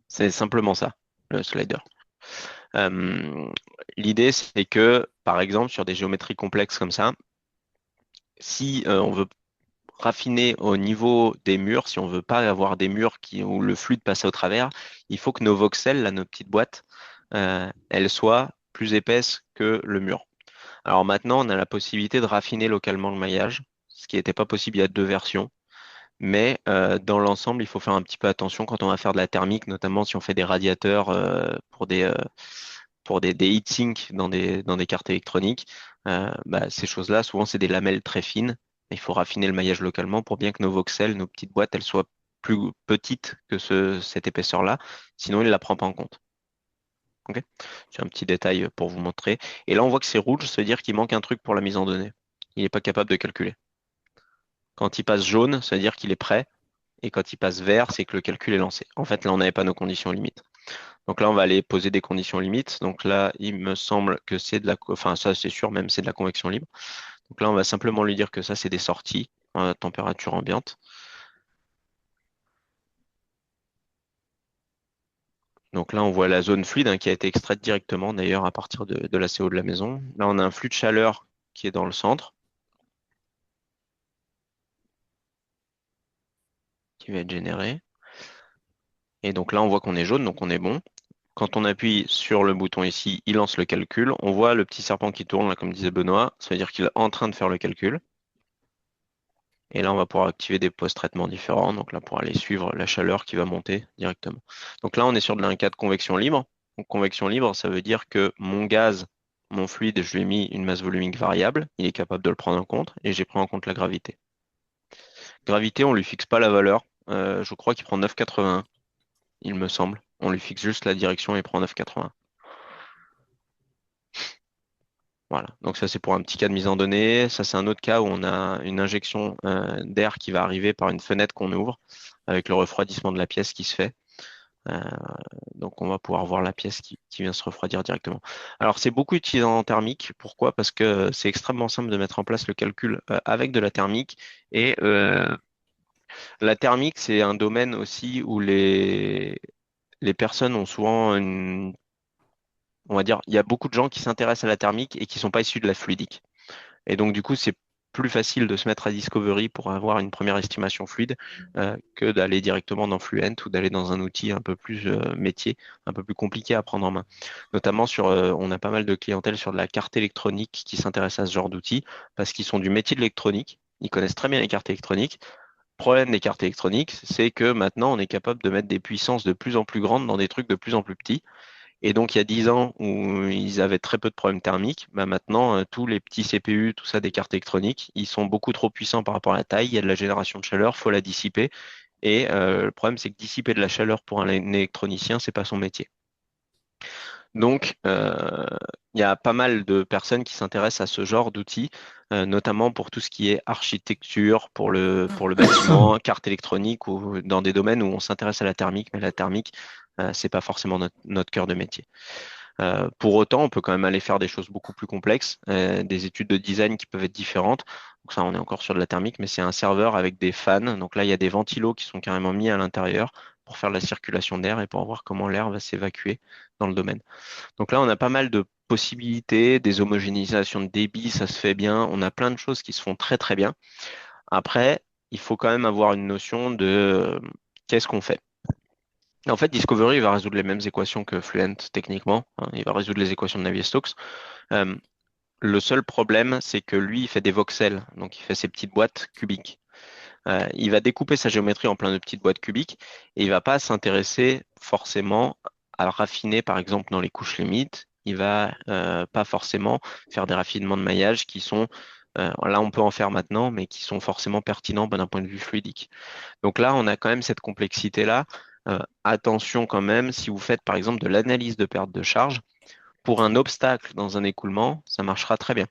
c'est simplement ça, le slider. Euh, L'idée, c'est que, par exemple, sur des géométries complexes comme ça, si on veut raffiner au niveau des murs, si on veut pas avoir des murs où le fluide passe au travers, il faut que nos voxels, là, nos petites boîtes, elles soient plus épaisses que le mur. Alors maintenant, on a la possibilité de raffiner localement le maillage, ce qui n'était pas possible il y a 2 versions. Mais dans l'ensemble, il faut faire un petit peu attention quand on va faire de la thermique, notamment si on fait des radiateurs pour des heatsinks dans des cartes électroniques. Bah, ces choses-là, souvent, c'est des lamelles très fines. Il faut raffiner le maillage localement pour bien que nos voxels, nos petites boîtes, elles soient plus petites que cette épaisseur-là. Sinon, il ne la prend pas en compte. Ok. C'est un petit détail pour vous montrer. Et là, on voit que c'est rouge, ça veut dire qu'il manque un truc pour la mise en donnée. Il n'est pas capable de calculer. Quand il passe jaune, ça veut dire qu'il est prêt. Et quand il passe vert, c'est que le calcul est lancé. En fait, là, on n'avait pas nos conditions limites. Donc là, on va aller poser des conditions limites. Donc là, il me semble que c'est enfin, ça, c'est sûr, même c'est de la convection libre. Donc là, on va simplement lui dire que ça, c'est des sorties à température ambiante. Donc là, on voit la zone fluide qui a été extraite directement, d'ailleurs, à partir de la CO de la maison. Là, on a un flux de chaleur qui est dans le centre, qui va être généré. Et donc là, on voit qu'on est jaune, donc on est bon. Quand on appuie sur le bouton ici, il lance le calcul. On voit le petit serpent qui tourne, là, comme disait Benoît. Ça veut dire qu'il est en train de faire le calcul. Et là, on va pouvoir activer des post-traitements différents. Donc là, pour aller suivre la chaleur qui va monter directement. Donc là, on est sur un cas de convection libre. Donc convection libre, ça veut dire que mon gaz, mon fluide, je lui ai mis une masse volumique variable. Il est capable de le prendre en compte. Et j'ai pris en compte la gravité. Gravité, on lui fixe pas la valeur. Je crois qu'il prend 9,81, il me semble. On lui fixe juste la direction et il prend 9,81. Voilà. Donc ça, c'est pour un petit cas de mise en données. Ça, c'est un autre cas où on a une injection d'air qui va arriver par une fenêtre qu'on ouvre avec le refroidissement de la pièce qui se fait. Euh, donc on va pouvoir voir la pièce qui vient se refroidir directement. Alors c'est beaucoup utilisé en thermique. Pourquoi? Parce que c'est extrêmement simple de mettre en place le calcul avec de la thermique. Et la thermique, c'est un domaine aussi où les personnes ont souvent on va dire, il y a beaucoup de gens qui s'intéressent à la thermique et qui sont pas issus de la fluidique. Et donc, du coup, c'est plus facile de se mettre à Discovery pour avoir une première estimation fluide que d'aller directement dans Fluent ou d'aller dans un outil un peu plus métier, un peu plus compliqué à prendre en main. Notamment on a pas mal de clientèle sur de la carte électronique qui s'intéresse à ce genre d'outils parce qu'ils sont du métier de l'électronique. Ils connaissent très bien les cartes électroniques. Le problème des cartes électroniques, c'est que maintenant, on est capable de mettre des puissances de plus en plus grandes dans des trucs de plus en plus petits. Et donc, il y a 10 ans où ils avaient très peu de problèmes thermiques, bah maintenant, tous les petits CPU, tout ça, des cartes électroniques, ils sont beaucoup trop puissants par rapport à la taille. Il y a de la génération de chaleur, faut la dissiper. Et le problème, c'est que dissiper de la chaleur pour un électronicien, c'est pas son métier. Donc, il y a pas mal de personnes qui s'intéressent à ce genre d'outils, notamment pour tout ce qui est architecture, pour le bâtiment, carte électronique ou dans des domaines où on s'intéresse à la thermique, mais la thermique, c'est pas forcément notre cœur de métier. Pour autant, on peut quand même aller faire des choses beaucoup plus complexes, des études de design qui peuvent être différentes. Donc ça, on est encore sur de la thermique, mais c'est un serveur avec des fans. Donc là, il y a des ventilos qui sont carrément mis à l'intérieur pour faire de la circulation d'air et pour voir comment l'air va s'évacuer dans le domaine. Donc là, on a pas mal de possibilités, des homogénéisations de débit, ça se fait bien. On a plein de choses qui se font très très bien. Après, il faut quand même avoir une notion de qu'est-ce qu'on fait. En fait, Discovery va résoudre les mêmes équations que Fluent techniquement, hein. Il va résoudre les équations de Navier-Stokes. Euh, le seul problème, c'est que lui, il fait des voxels, donc il fait ses petites boîtes cubiques. Il va découper sa géométrie en plein de petites boîtes cubiques et il va pas s'intéresser forcément à le raffiner, par exemple, dans les couches limites. Il va pas forcément faire des raffinements de maillage qui sont, là on peut en faire maintenant, mais qui sont forcément pertinents d'un point de vue fluidique. Donc là, on a quand même cette complexité-là. Attention quand même, si vous faites par exemple de l'analyse de perte de charge, pour un obstacle dans un écoulement, ça marchera très bien.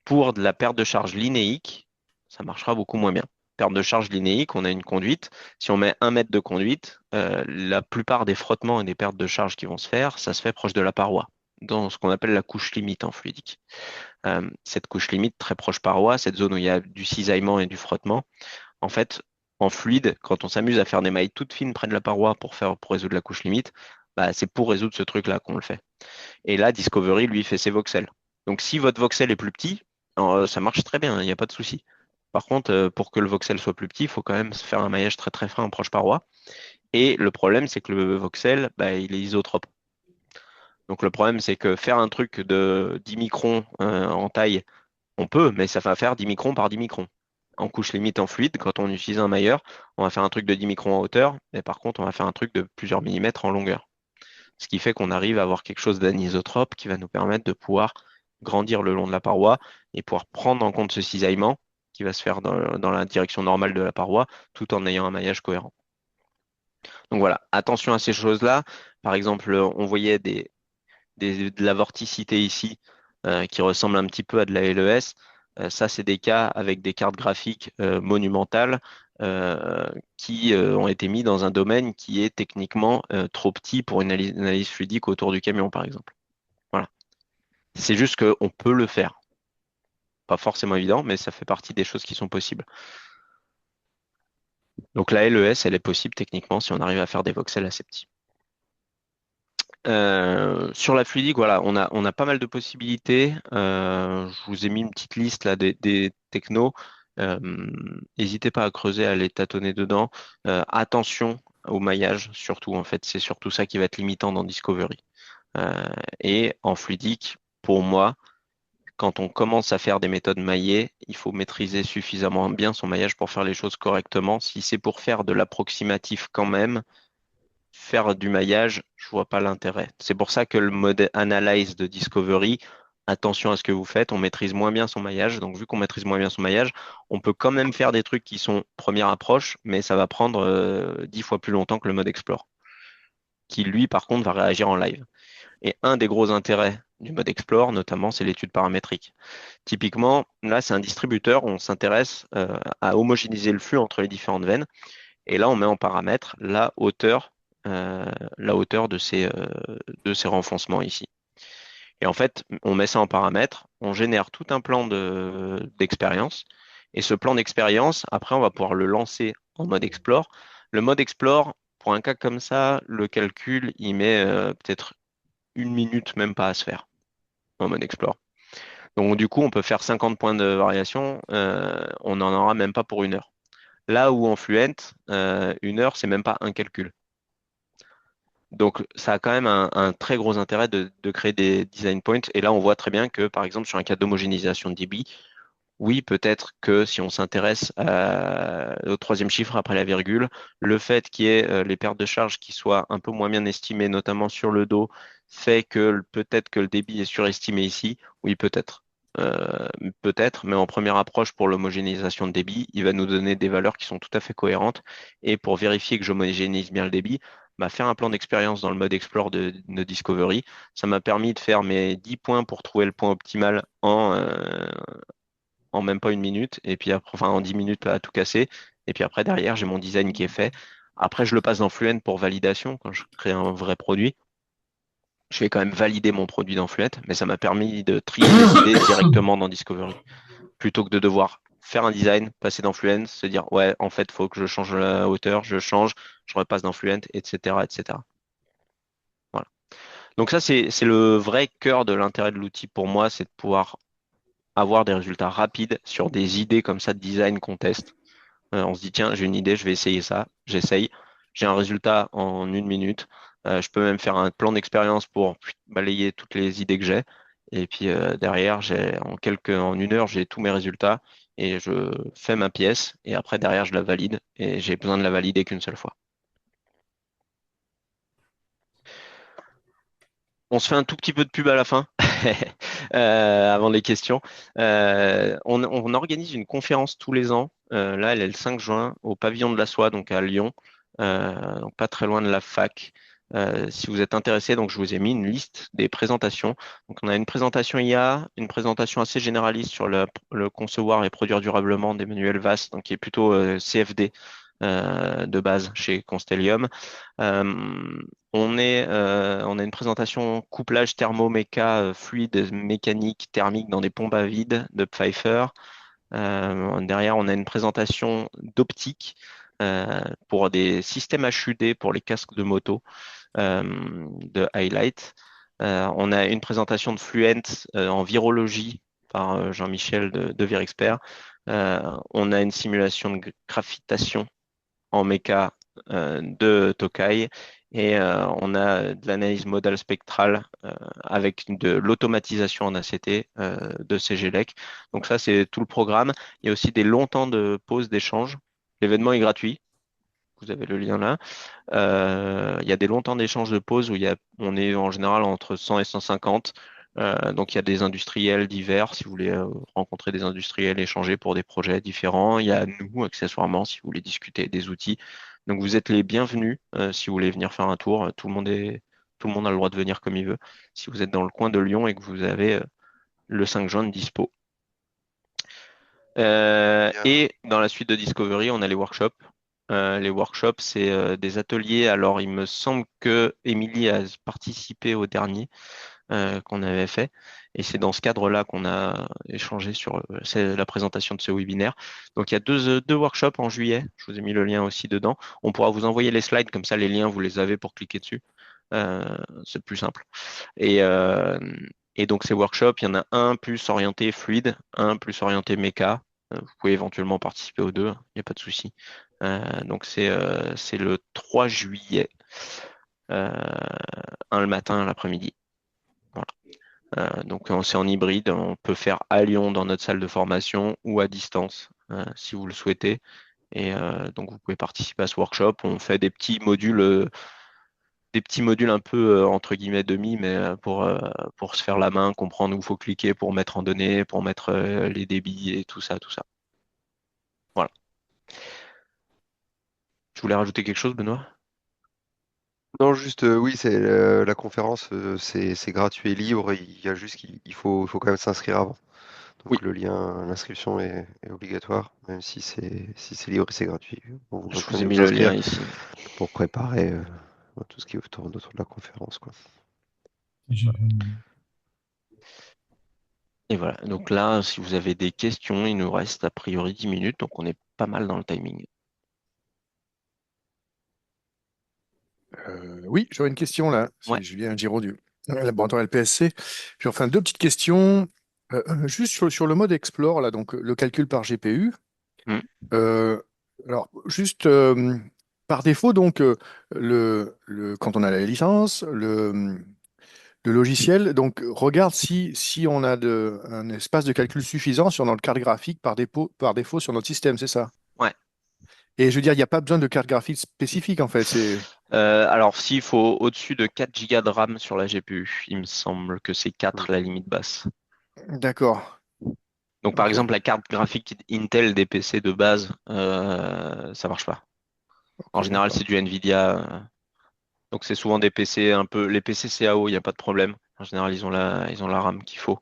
Pour de la perte de charge linéique, ça marchera beaucoup moins bien. Perte de charge linéique, on a une conduite. Si on met 1 mètre de conduite, la plupart des frottements et des pertes de charge qui vont se faire, ça se fait proche de la paroi, dans ce qu'on appelle la couche limite en fluidique. Cette couche limite, très proche paroi, cette zone où il y a du cisaillement et du frottement, en fait, en fluide, quand on s'amuse à faire des mailles toutes fines près de la paroi pour résoudre la couche limite, bah, c'est pour résoudre ce truc-là qu'on le fait. Et là, Discovery, lui, fait ses voxels. Donc, si votre voxel est plus petit, ça marche très bien, il n'y a pas de souci. Par contre, pour que le voxel soit plus petit, il faut quand même se faire un maillage très très fin en proche paroi. Et le problème, c'est que le voxel, bah, il est isotrope. Donc le problème, c'est que faire un truc de 10 microns en taille, on peut, mais ça va faire 10 microns par 10 microns. En couche limite en fluide, quand on utilise un mailleur, on va faire un truc de 10 microns en hauteur, mais par contre, on va faire un truc de plusieurs millimètres en longueur. Ce qui fait qu'on arrive à avoir quelque chose d'anisotrope qui va nous permettre de pouvoir grandir le long de la paroi et pouvoir prendre en compte ce cisaillement qui va se faire dans la direction normale de la paroi, tout en ayant un maillage cohérent. Donc voilà, attention à ces choses-là. Par exemple, on voyait de la vorticité ici qui ressemble un petit peu à de la LES. Ça, c'est des cas avec des cartes graphiques monumentales qui ont été mis dans un domaine qui est techniquement trop petit pour une analyse fluidique autour du camion, par exemple. Voilà. C'est juste qu'on peut le faire. Pas forcément évident, mais ça fait partie des choses qui sont possibles. Donc la LES, elle est possible techniquement si on arrive à faire des voxels assez petits. Sur la fluidique, voilà, on a pas mal de possibilités. Je vous ai mis une petite liste là des technos. Euh, N'hésitez pas à creuser, à les tâtonner dedans. Attention au maillage, surtout en fait, c'est surtout ça qui va être limitant dans Discovery. Euh, et en fluidique, pour moi, quand on commence à faire des méthodes maillées, il faut maîtriser suffisamment bien son maillage pour faire les choses correctement. Si c'est pour faire de l'approximatif quand même, faire du maillage, je vois pas l'intérêt. C'est pour ça que le mode analyze de Discovery, attention à ce que vous faites, on maîtrise moins bien son maillage. Donc vu qu'on maîtrise moins bien son maillage, on peut quand même faire des trucs qui sont première approche, mais ça va prendre 10 fois plus longtemps que le mode explore, qui lui par contre va réagir en live. Et un des gros intérêts du mode Explore, notamment, c'est l'étude paramétrique. Typiquement, là, c'est un distributeur où on s'intéresse à homogénéiser le flux entre les différentes veines. Et là, on met en paramètre euh, la hauteur de ces renfoncements ici. Et en fait, on met ça en paramètre, on génère tout un plan d'expérience. Et ce plan d'expérience, après, on va pouvoir le lancer en mode Explore. Le mode Explore, pour un cas comme ça, le calcul, il met peut-être une minute, même pas à se faire en mode Explore. Donc, du coup, on peut faire 50 points de variation, on n'en aura même pas pour 1 heure. Là où en Fluent, 1 heure, c'est même pas un calcul. Donc, ça a quand même un très gros intérêt de créer des design points. Et là, on voit très bien que, par exemple, sur un cas d'homogénéisation de débit, oui, peut-être que si on s'intéresse au troisième chiffre après la virgule, le fait qu'il y ait les pertes de charge qui soient un peu moins bien estimées, notamment sur le dos, fait que peut-être que le débit est surestimé ici. Oui, peut-être. Peut-être, mais en première approche pour l'homogénéisation de débit, il va nous donner des valeurs qui sont tout à fait cohérentes. Et pour vérifier que j'homogénéise bien le débit, bah, faire un plan d'expérience dans le mode Explore de Discovery, ça m'a permis de faire mes 10 points pour trouver le point optimal en même pas une minute, et puis après, enfin en 10 minutes à tout casser. Et puis après, derrière, j'ai mon design qui est fait. Après, je le passe dans Fluent pour validation quand je crée un vrai produit. Je vais quand même valider mon produit dans Fluent, mais ça m'a permis de trier les idées directement dans Discovery. Plutôt que de devoir faire un design, passer dans Fluent, se dire, ouais, en fait, il faut que je change la hauteur, je change, je repasse dans Fluent, etc., etc. Voilà. Donc ça, c'est le vrai cœur de l'intérêt de l'outil pour moi, c'est de pouvoir avoir des résultats rapides sur des idées comme ça de design qu'on teste. On se dit, tiens, j'ai une idée, je vais essayer ça. J'essaye. J'ai un résultat en 1 minute. Je peux même faire un plan d'expérience pour balayer toutes les idées que j'ai. Et puis derrière, en 1 heure, j'ai tous mes résultats et je fais ma pièce. Et après, derrière, je la valide et j'ai besoin de la valider qu'une seule fois. On se fait un tout petit peu de pub à la fin, avant les questions. On organise une conférence tous les ans. Là, elle est le 5 juin au Pavillon de la Soie, donc à Lyon, donc pas très loin de la fac. Si vous êtes intéressé, donc je vous ai mis une liste des présentations. Donc on a une présentation IA, une présentation assez généraliste sur le concevoir et produire durablement d'Emmanuel Vasse, donc qui est plutôt CFD de base chez Constellium. Euh, on a une présentation couplage thermoméca fluide, mécanique, thermique dans des pompes à vide de Pfeiffer. Derrière, on a une présentation d'optique pour des systèmes HUD pour les casques de moto de Highlight. On a une présentation de Fluent en virologie par Jean-Michel de Virexpert. On a une simulation de graphitation en méca de Tokai. Et on a de l'analyse modale spectrale avec de l'automatisation en ACT de CGLEC. Donc ça, c'est tout le programme. Il y a aussi des longs temps de pause d'échange. L'événement est gratuit. Vous avez le lien là. Il y a des longs temps d'échange de pause où on est en général entre 100 et 150. Donc il y a des industriels divers si vous voulez rencontrer des industriels, échanger pour des projets différents. Il y a nous accessoirement si vous voulez discuter des outils. Donc vous êtes les bienvenus si vous voulez venir faire un tour. Tout le monde a le droit de venir comme il veut. Si vous êtes dans le coin de Lyon et que vous avez le 5 juin de dispo. Bien. Et dans la suite de Discovery, on a les workshops. Les workshops, c'est des ateliers. Alors, il me semble que Émilie a participé au dernier qu'on avait fait. Et c'est dans ce cadre-là qu'on a échangé sur c'est la présentation de ce webinaire. Donc, il y a deux workshops en juillet. Je vous ai mis le lien aussi dedans. On pourra vous envoyer les slides, comme ça, les liens, vous les avez pour cliquer dessus. C'est plus simple. Et, euh, et donc, ces workshops, il y en a un plus orienté fluide, un plus orienté méca. Vous pouvez éventuellement participer aux deux, il n'y a pas de souci. Donc, c'est le 3 juillet, euh, un le matin, un l'après-midi. Voilà. Donc, c'est en hybride. On peut faire à Lyon dans notre salle de formation ou à distance, si vous le souhaitez. Et donc, vous pouvez participer à ce workshop. On fait des petits modules un peu entre guillemets demi, mais pour se faire la main, comprendre où il faut cliquer pour mettre en données, pour mettre les débits et tout ça, tout ça. Voilà. Je voulais rajouter quelque chose, Benoît? Non, juste, oui, c'est la conférence, c'est gratuit et libre. Il y a juste qu'il faut quand même s'inscrire avant. Oui, Donc le lien, l'inscription est obligatoire, même si c'est libre et c'est gratuit. Bon, vous je pouvez vous ai mis vous le lien inscrire ici. pour préparer tout ce qui autour de la conférence, quoi. Et voilà. Donc là, si vous avez des questions, il nous reste a priori 10 minutes, donc on est pas mal dans le timing. Oui, j'aurais une question là. Ouais. C'est Julien Giraud du laboratoire LPSC. J'ai enfin deux petites questions. Juste sur le mode Explore, là, donc le calcul par GPU. Hmm. Euh, alors, juste par défaut, donc, quand on a la licence, le logiciel donc, regarde si on a un espace de calcul suffisant sur notre carte graphique par défaut sur notre système, c'est ça? Ouais. Et je veux dire, il n'y a pas besoin de carte graphique spécifique en fait. Alors, s'il faut au-dessus de 4 gigas de RAM sur la GPU, il me semble que c'est Mm. 4 la limite basse. D'accord. Donc, par Ok. exemple, la carte graphique Intel des PC de base, ça marche pas. En Ok, général, d'accord. c'est du Nvidia. Donc, c'est souvent des PC un peu. Les PC CAO, il n'y a pas de problème. En général, ils ont la RAM qu'il faut.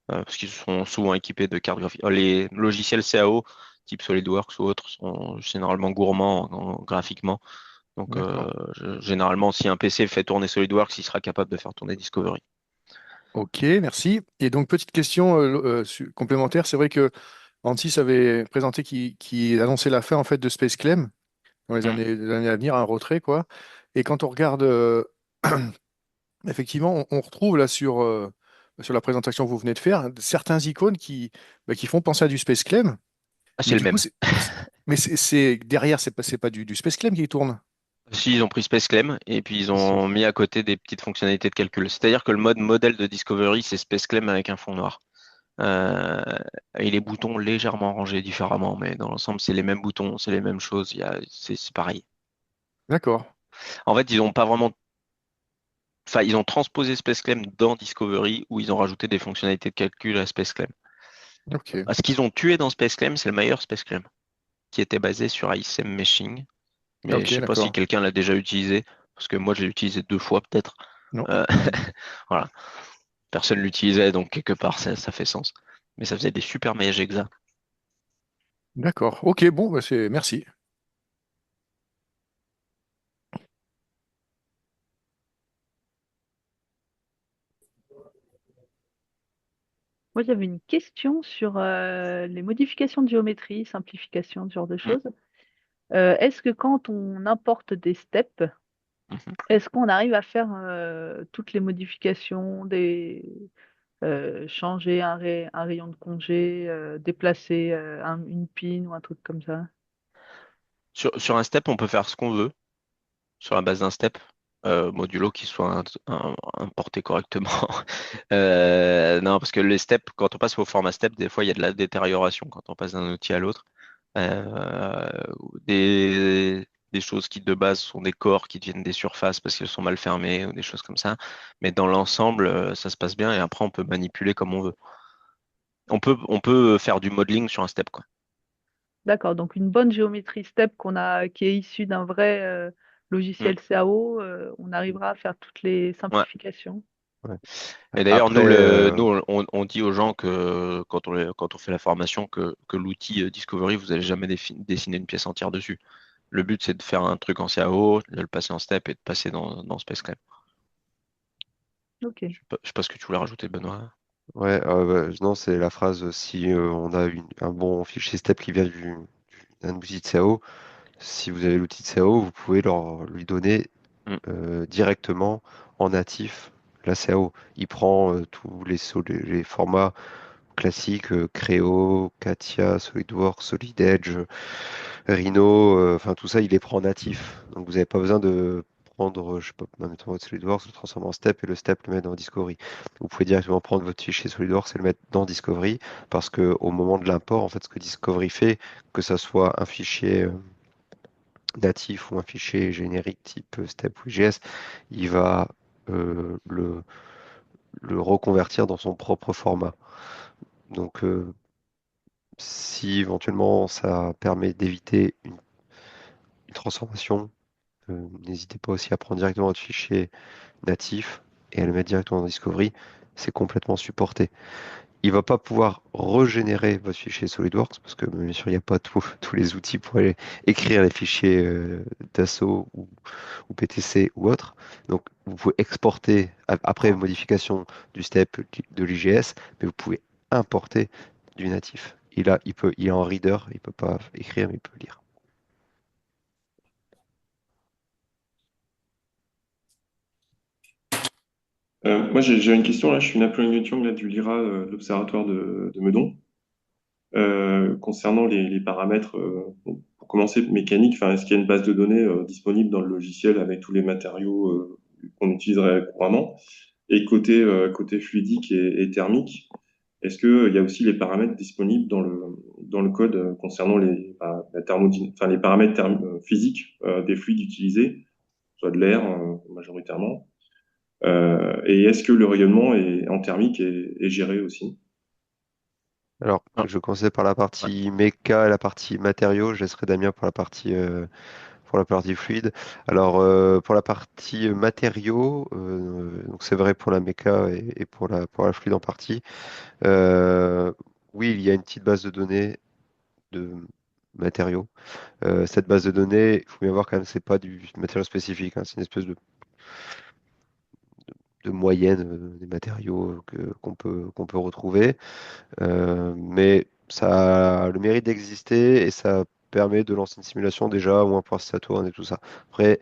Parce qu'ils sont souvent équipés de cartes graphiques. Les logiciels CAO, type SolidWorks ou autres, sont généralement gourmands graphiquement. Donc, D'accord. généralement, si un PC fait tourner SolidWorks, il sera capable de faire tourner Discovery. Ok, merci. Et donc, petite question complémentaire. C'est vrai que Ansys avait présenté qui annonçait la fin en fait de Space Clem dans Hmm. les années à venir, un retrait, quoi. Et quand on regarde, effectivement, on retrouve là sur la présentation que vous venez de faire, certains icônes qui font penser à du Space Clem. Ah, Mais c'est le du coup, même. mais derrière, c'est pas du Space Clem qui tourne. Si, ils ont pris SpaceClaim et puis ils Si. ont mis à côté des petites fonctionnalités de calcul. C'est-à-dire que le mode modèle de Discovery, c'est SpaceClaim avec un fond noir. Euh, et les boutons légèrement rangés différemment, mais dans l'ensemble, c'est les mêmes boutons, c'est les mêmes choses, c'est pareil. D'accord. En fait, ils ont pas vraiment. Enfin, ils ont transposé SpaceClaim dans Discovery où ils ont rajouté des fonctionnalités de calcul à SpaceClaim. Ok. Ce qu'ils ont tué dans SpaceClaim, c'est le meilleur SpaceClaim, qui était basé sur ICM Meshing. Mais je Ok, sais pas si d'accord. quelqu'un l'a déjà utilisé, parce que moi, j'ai utilisé 2 fois peut-être. Non. Euh, voilà. Personne l'utilisait, donc quelque part, ça fait sens. Mais ça faisait des super mailles hexa. D'accord. Ok, bon, bah, merci. Moi, j'avais une question sur les modifications de géométrie, simplification, ce genre de Mm, choses. Est-ce que quand on importe des steps, mhm. est-ce qu'on arrive à faire toutes les modifications, changer un rayon de congé, déplacer une pin ou un truc comme ça? Sur un step, on peut faire ce qu'on veut, sur la base d'un step, modulo qui soit importé correctement. Non, parce que les steps, quand on passe au format step, des fois, il y a de la détérioration quand on passe d'un outil à l'autre. Euh, des choses qui de base sont des corps qui deviennent des surfaces parce qu'elles sont mal fermées ou des choses comme ça. Mais dans l'ensemble, ça se passe bien et après on peut manipuler comme on veut. On peut faire du modeling sur un step, quoi. D'accord, donc une bonne géométrie step qui est issue d'un vrai Mm. logiciel CAO, on arrivera à faire toutes les Ouais. simplifications. Ouais. Et d'ailleurs, Après, nous on dit aux gens que quand on fait la formation que l'outil Discovery, vous n'allez jamais dessiner une pièce entière dessus. Le but, c'est de faire un truc en CAO, de le passer en step et de passer dans SpaceClaim. Ok. Je sais pas ce que tu voulais rajouter, Benoît. ouais, non, c'est la phrase si on a un bon fichier step qui vient d'un outil de CAO, si vous avez l'outil de CAO, vous pouvez lui donner Mm. directement en natif la CAO. Il prend tous les formats classiques, Creo, Katia, SolidWorks, SolidEdge, Rhino, enfin tout ça, il les prend en natif. Donc vous n'avez pas besoin de prendre, je sais pas, mettons votre SolidWorks, le transformer en step et le step le mettre dans Discovery. Vous pouvez directement prendre votre fichier SolidWorks et le mettre dans Discovery parce que au moment de l'import, en fait, ce que Discovery fait, que ça soit un fichier natif ou un fichier générique type step ou JS, il va le reconvertir dans son propre format. Donc, si éventuellement ça permet d'éviter une transformation, N'hésitez pas aussi à prendre directement votre fichier natif et à le mettre directement dans Discovery. C'est complètement supporté. Il va pas pouvoir régénérer votre fichier SolidWorks parce que bien sûr il n'y a pas tous les outils pour aller écrire les fichiers Dassault ou PTC ou autre. Donc vous pouvez exporter après modification du step de l'IGS, mais vous pouvez importer du natif. Il est en reader, il peut pas écrire mais il peut lire. Moi, j'ai une question là. Je suis une implémentation là, du LIRA, de l'Observatoire de Meudon, concernant les paramètres. Bon, pour commencer, mécanique, enfin, est-ce qu'il y a une base de données disponible dans le logiciel avec tous les matériaux qu'on utiliserait couramment? Et côté fluidique et thermique, est-ce qu'il y a aussi les paramètres disponibles dans le code concernant enfin, les paramètres physiques des fluides utilisés, soit de l'air majoritairement? Et est-ce que le rayonnement en thermique est géré aussi? Alors, Ah, je commençais par la ouais. partie méca et la partie matériaux. Je laisserai Damien pour la partie fluide. Alors, pour la partie matériaux, donc c'est vrai pour la méca et pour la fluide en partie. euh, oui, il y a une petite base de données de matériaux. Cette base de données, il faut bien voir quand même, c'est pas du matériau spécifique, hein, c'est une espèce de moyenne des matériaux qu'on peut retrouver. Mais ça a le mérite d'exister et ça permet de lancer une simulation déjà, au moins pour Saturn et tout ça. Après,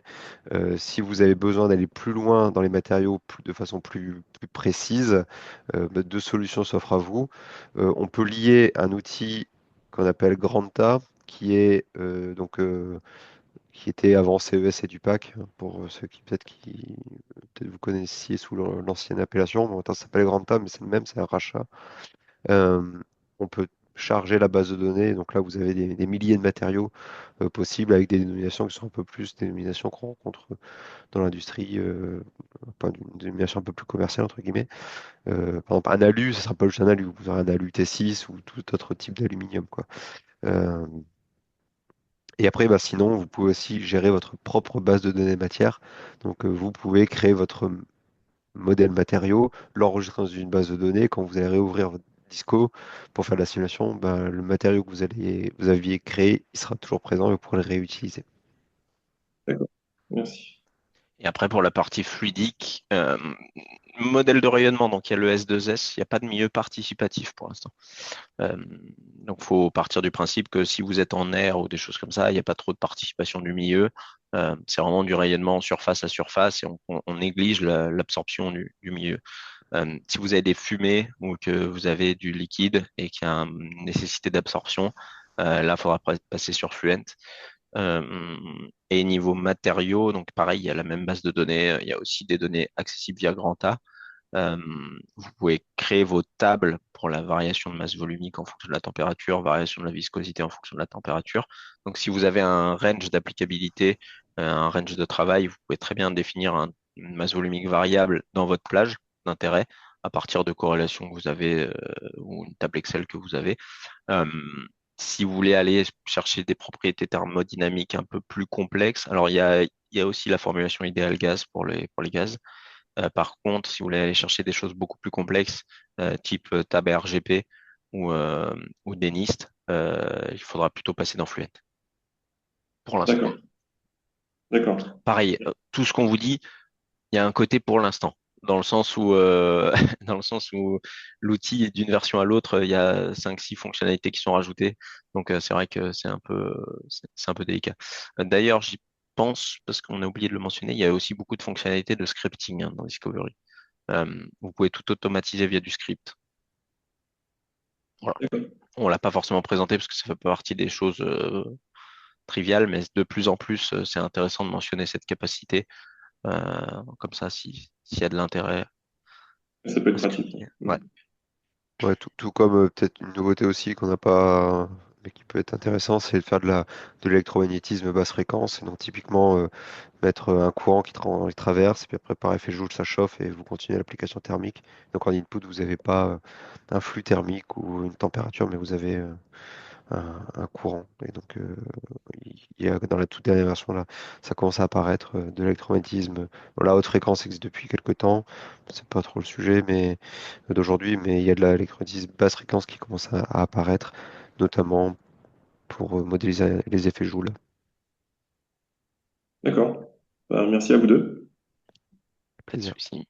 si vous avez besoin d'aller plus loin dans les matériaux de façon plus précise, deux solutions s'offrent à vous. On peut lier un outil qu'on appelle Granta, qui était avant CES et Dupac, hein, pour ceux qui peut-être vous connaissiez sous l'ancienne appellation. Bon, maintenant ça s'appelle Granta, mais c'est le même, c'est un rachat. Euh, on peut charger la base de données. Donc là, vous avez des milliers de matériaux possibles avec des dénominations qui sont un peu plus des dénominations qu'on rencontre dans l'industrie, pas une dénomination un peu plus commerciale, entre guillemets. Par exemple, un alu, ce sera pas juste un alu. Vous aurez un alu T6 ou tout autre type d'aluminium, quoi. Euh, et après, bah, sinon, vous pouvez aussi gérer votre propre base de données matière. Donc, vous pouvez créer votre modèle matériau, l'enregistrer dans une base de données. Quand vous allez réouvrir votre disco pour faire la simulation, ben, le matériau que vous aviez créé, il sera toujours présent et vous pourrez le réutiliser. D'accord. Merci. Et après, pour la partie fluidique, modèle de rayonnement, donc il y a le S2S, il n'y a pas de milieu participatif pour l'instant. Euh, donc, il faut partir du principe que si vous êtes en air ou des choses comme ça, il n'y a pas trop de participation du milieu. C'est vraiment du rayonnement surface à surface et on néglige l'absorption du milieu. Si vous avez des fumées ou que vous avez du liquide et qu'il y a une nécessité d'absorption, là, il faudra passer sur Fluent. Et niveau matériaux, donc pareil, il y a la même base de données. Il y a aussi des données accessibles via Granta. Euh, Vous pouvez créer vos tables pour la variation de masse volumique en fonction de la température, variation de la viscosité en fonction de la température. Donc, si vous avez un range d'applicabilité, un range de travail, vous pouvez très bien définir une masse volumique variable dans votre plage d'intérêt à partir de corrélations que vous avez ou une table Excel que vous avez. Euh, Si vous voulez aller chercher des propriétés thermodynamiques un peu plus complexes, alors il y a aussi la formulation idéale gaz pour les gaz. Par contre, si vous voulez aller chercher des choses beaucoup plus complexes, type tab RGP ou Denist, il faudra plutôt passer dans Fluent pour l'instant. D'accord. D'accord. Pareil, tout ce qu'on vous dit, il y a un côté pour l'instant, dans le sens où, dans le sens où l'outil d'une version à l'autre, il y a 5-6 fonctionnalités qui sont rajoutées. Donc c'est vrai que c'est un peu délicat. D'ailleurs, j'y pense parce qu'on a oublié de le mentionner, il y a aussi beaucoup de fonctionnalités de scripting hein, dans Discovery. Vous pouvez tout automatiser via du script. Voilà. D'accord. On l'a pas forcément présenté parce que ça fait pas partie des choses triviales, mais de plus en plus, c'est intéressant de mentionner cette capacité. Comme ça, s'il y a de l'intérêt Ça peut être à pratique. scripter. Ouais. Ouais, tout comme peut-être une nouveauté aussi qu'on n'a pas, mais qui peut être intéressant, c'est de faire de l'électromagnétisme basse fréquence. Et donc typiquement mettre un courant qui traverse, et puis après par effet Joule, ça chauffe et vous continuez l'application thermique. Donc en input, vous n'avez pas un flux thermique ou une température, mais vous avez un courant. Et donc, il y a, dans la toute dernière version, là, ça commence à apparaître de l'électromagnétisme. Bon, la haute fréquence existe depuis quelques temps, c'est pas trop le sujet d'aujourd'hui, mais il y a de l'électromagnétisme basse fréquence qui commence à apparaître, notamment pour modéliser les effets Joule. D'accord. Bah, merci à vous deux. Pas de Plaisir. souci.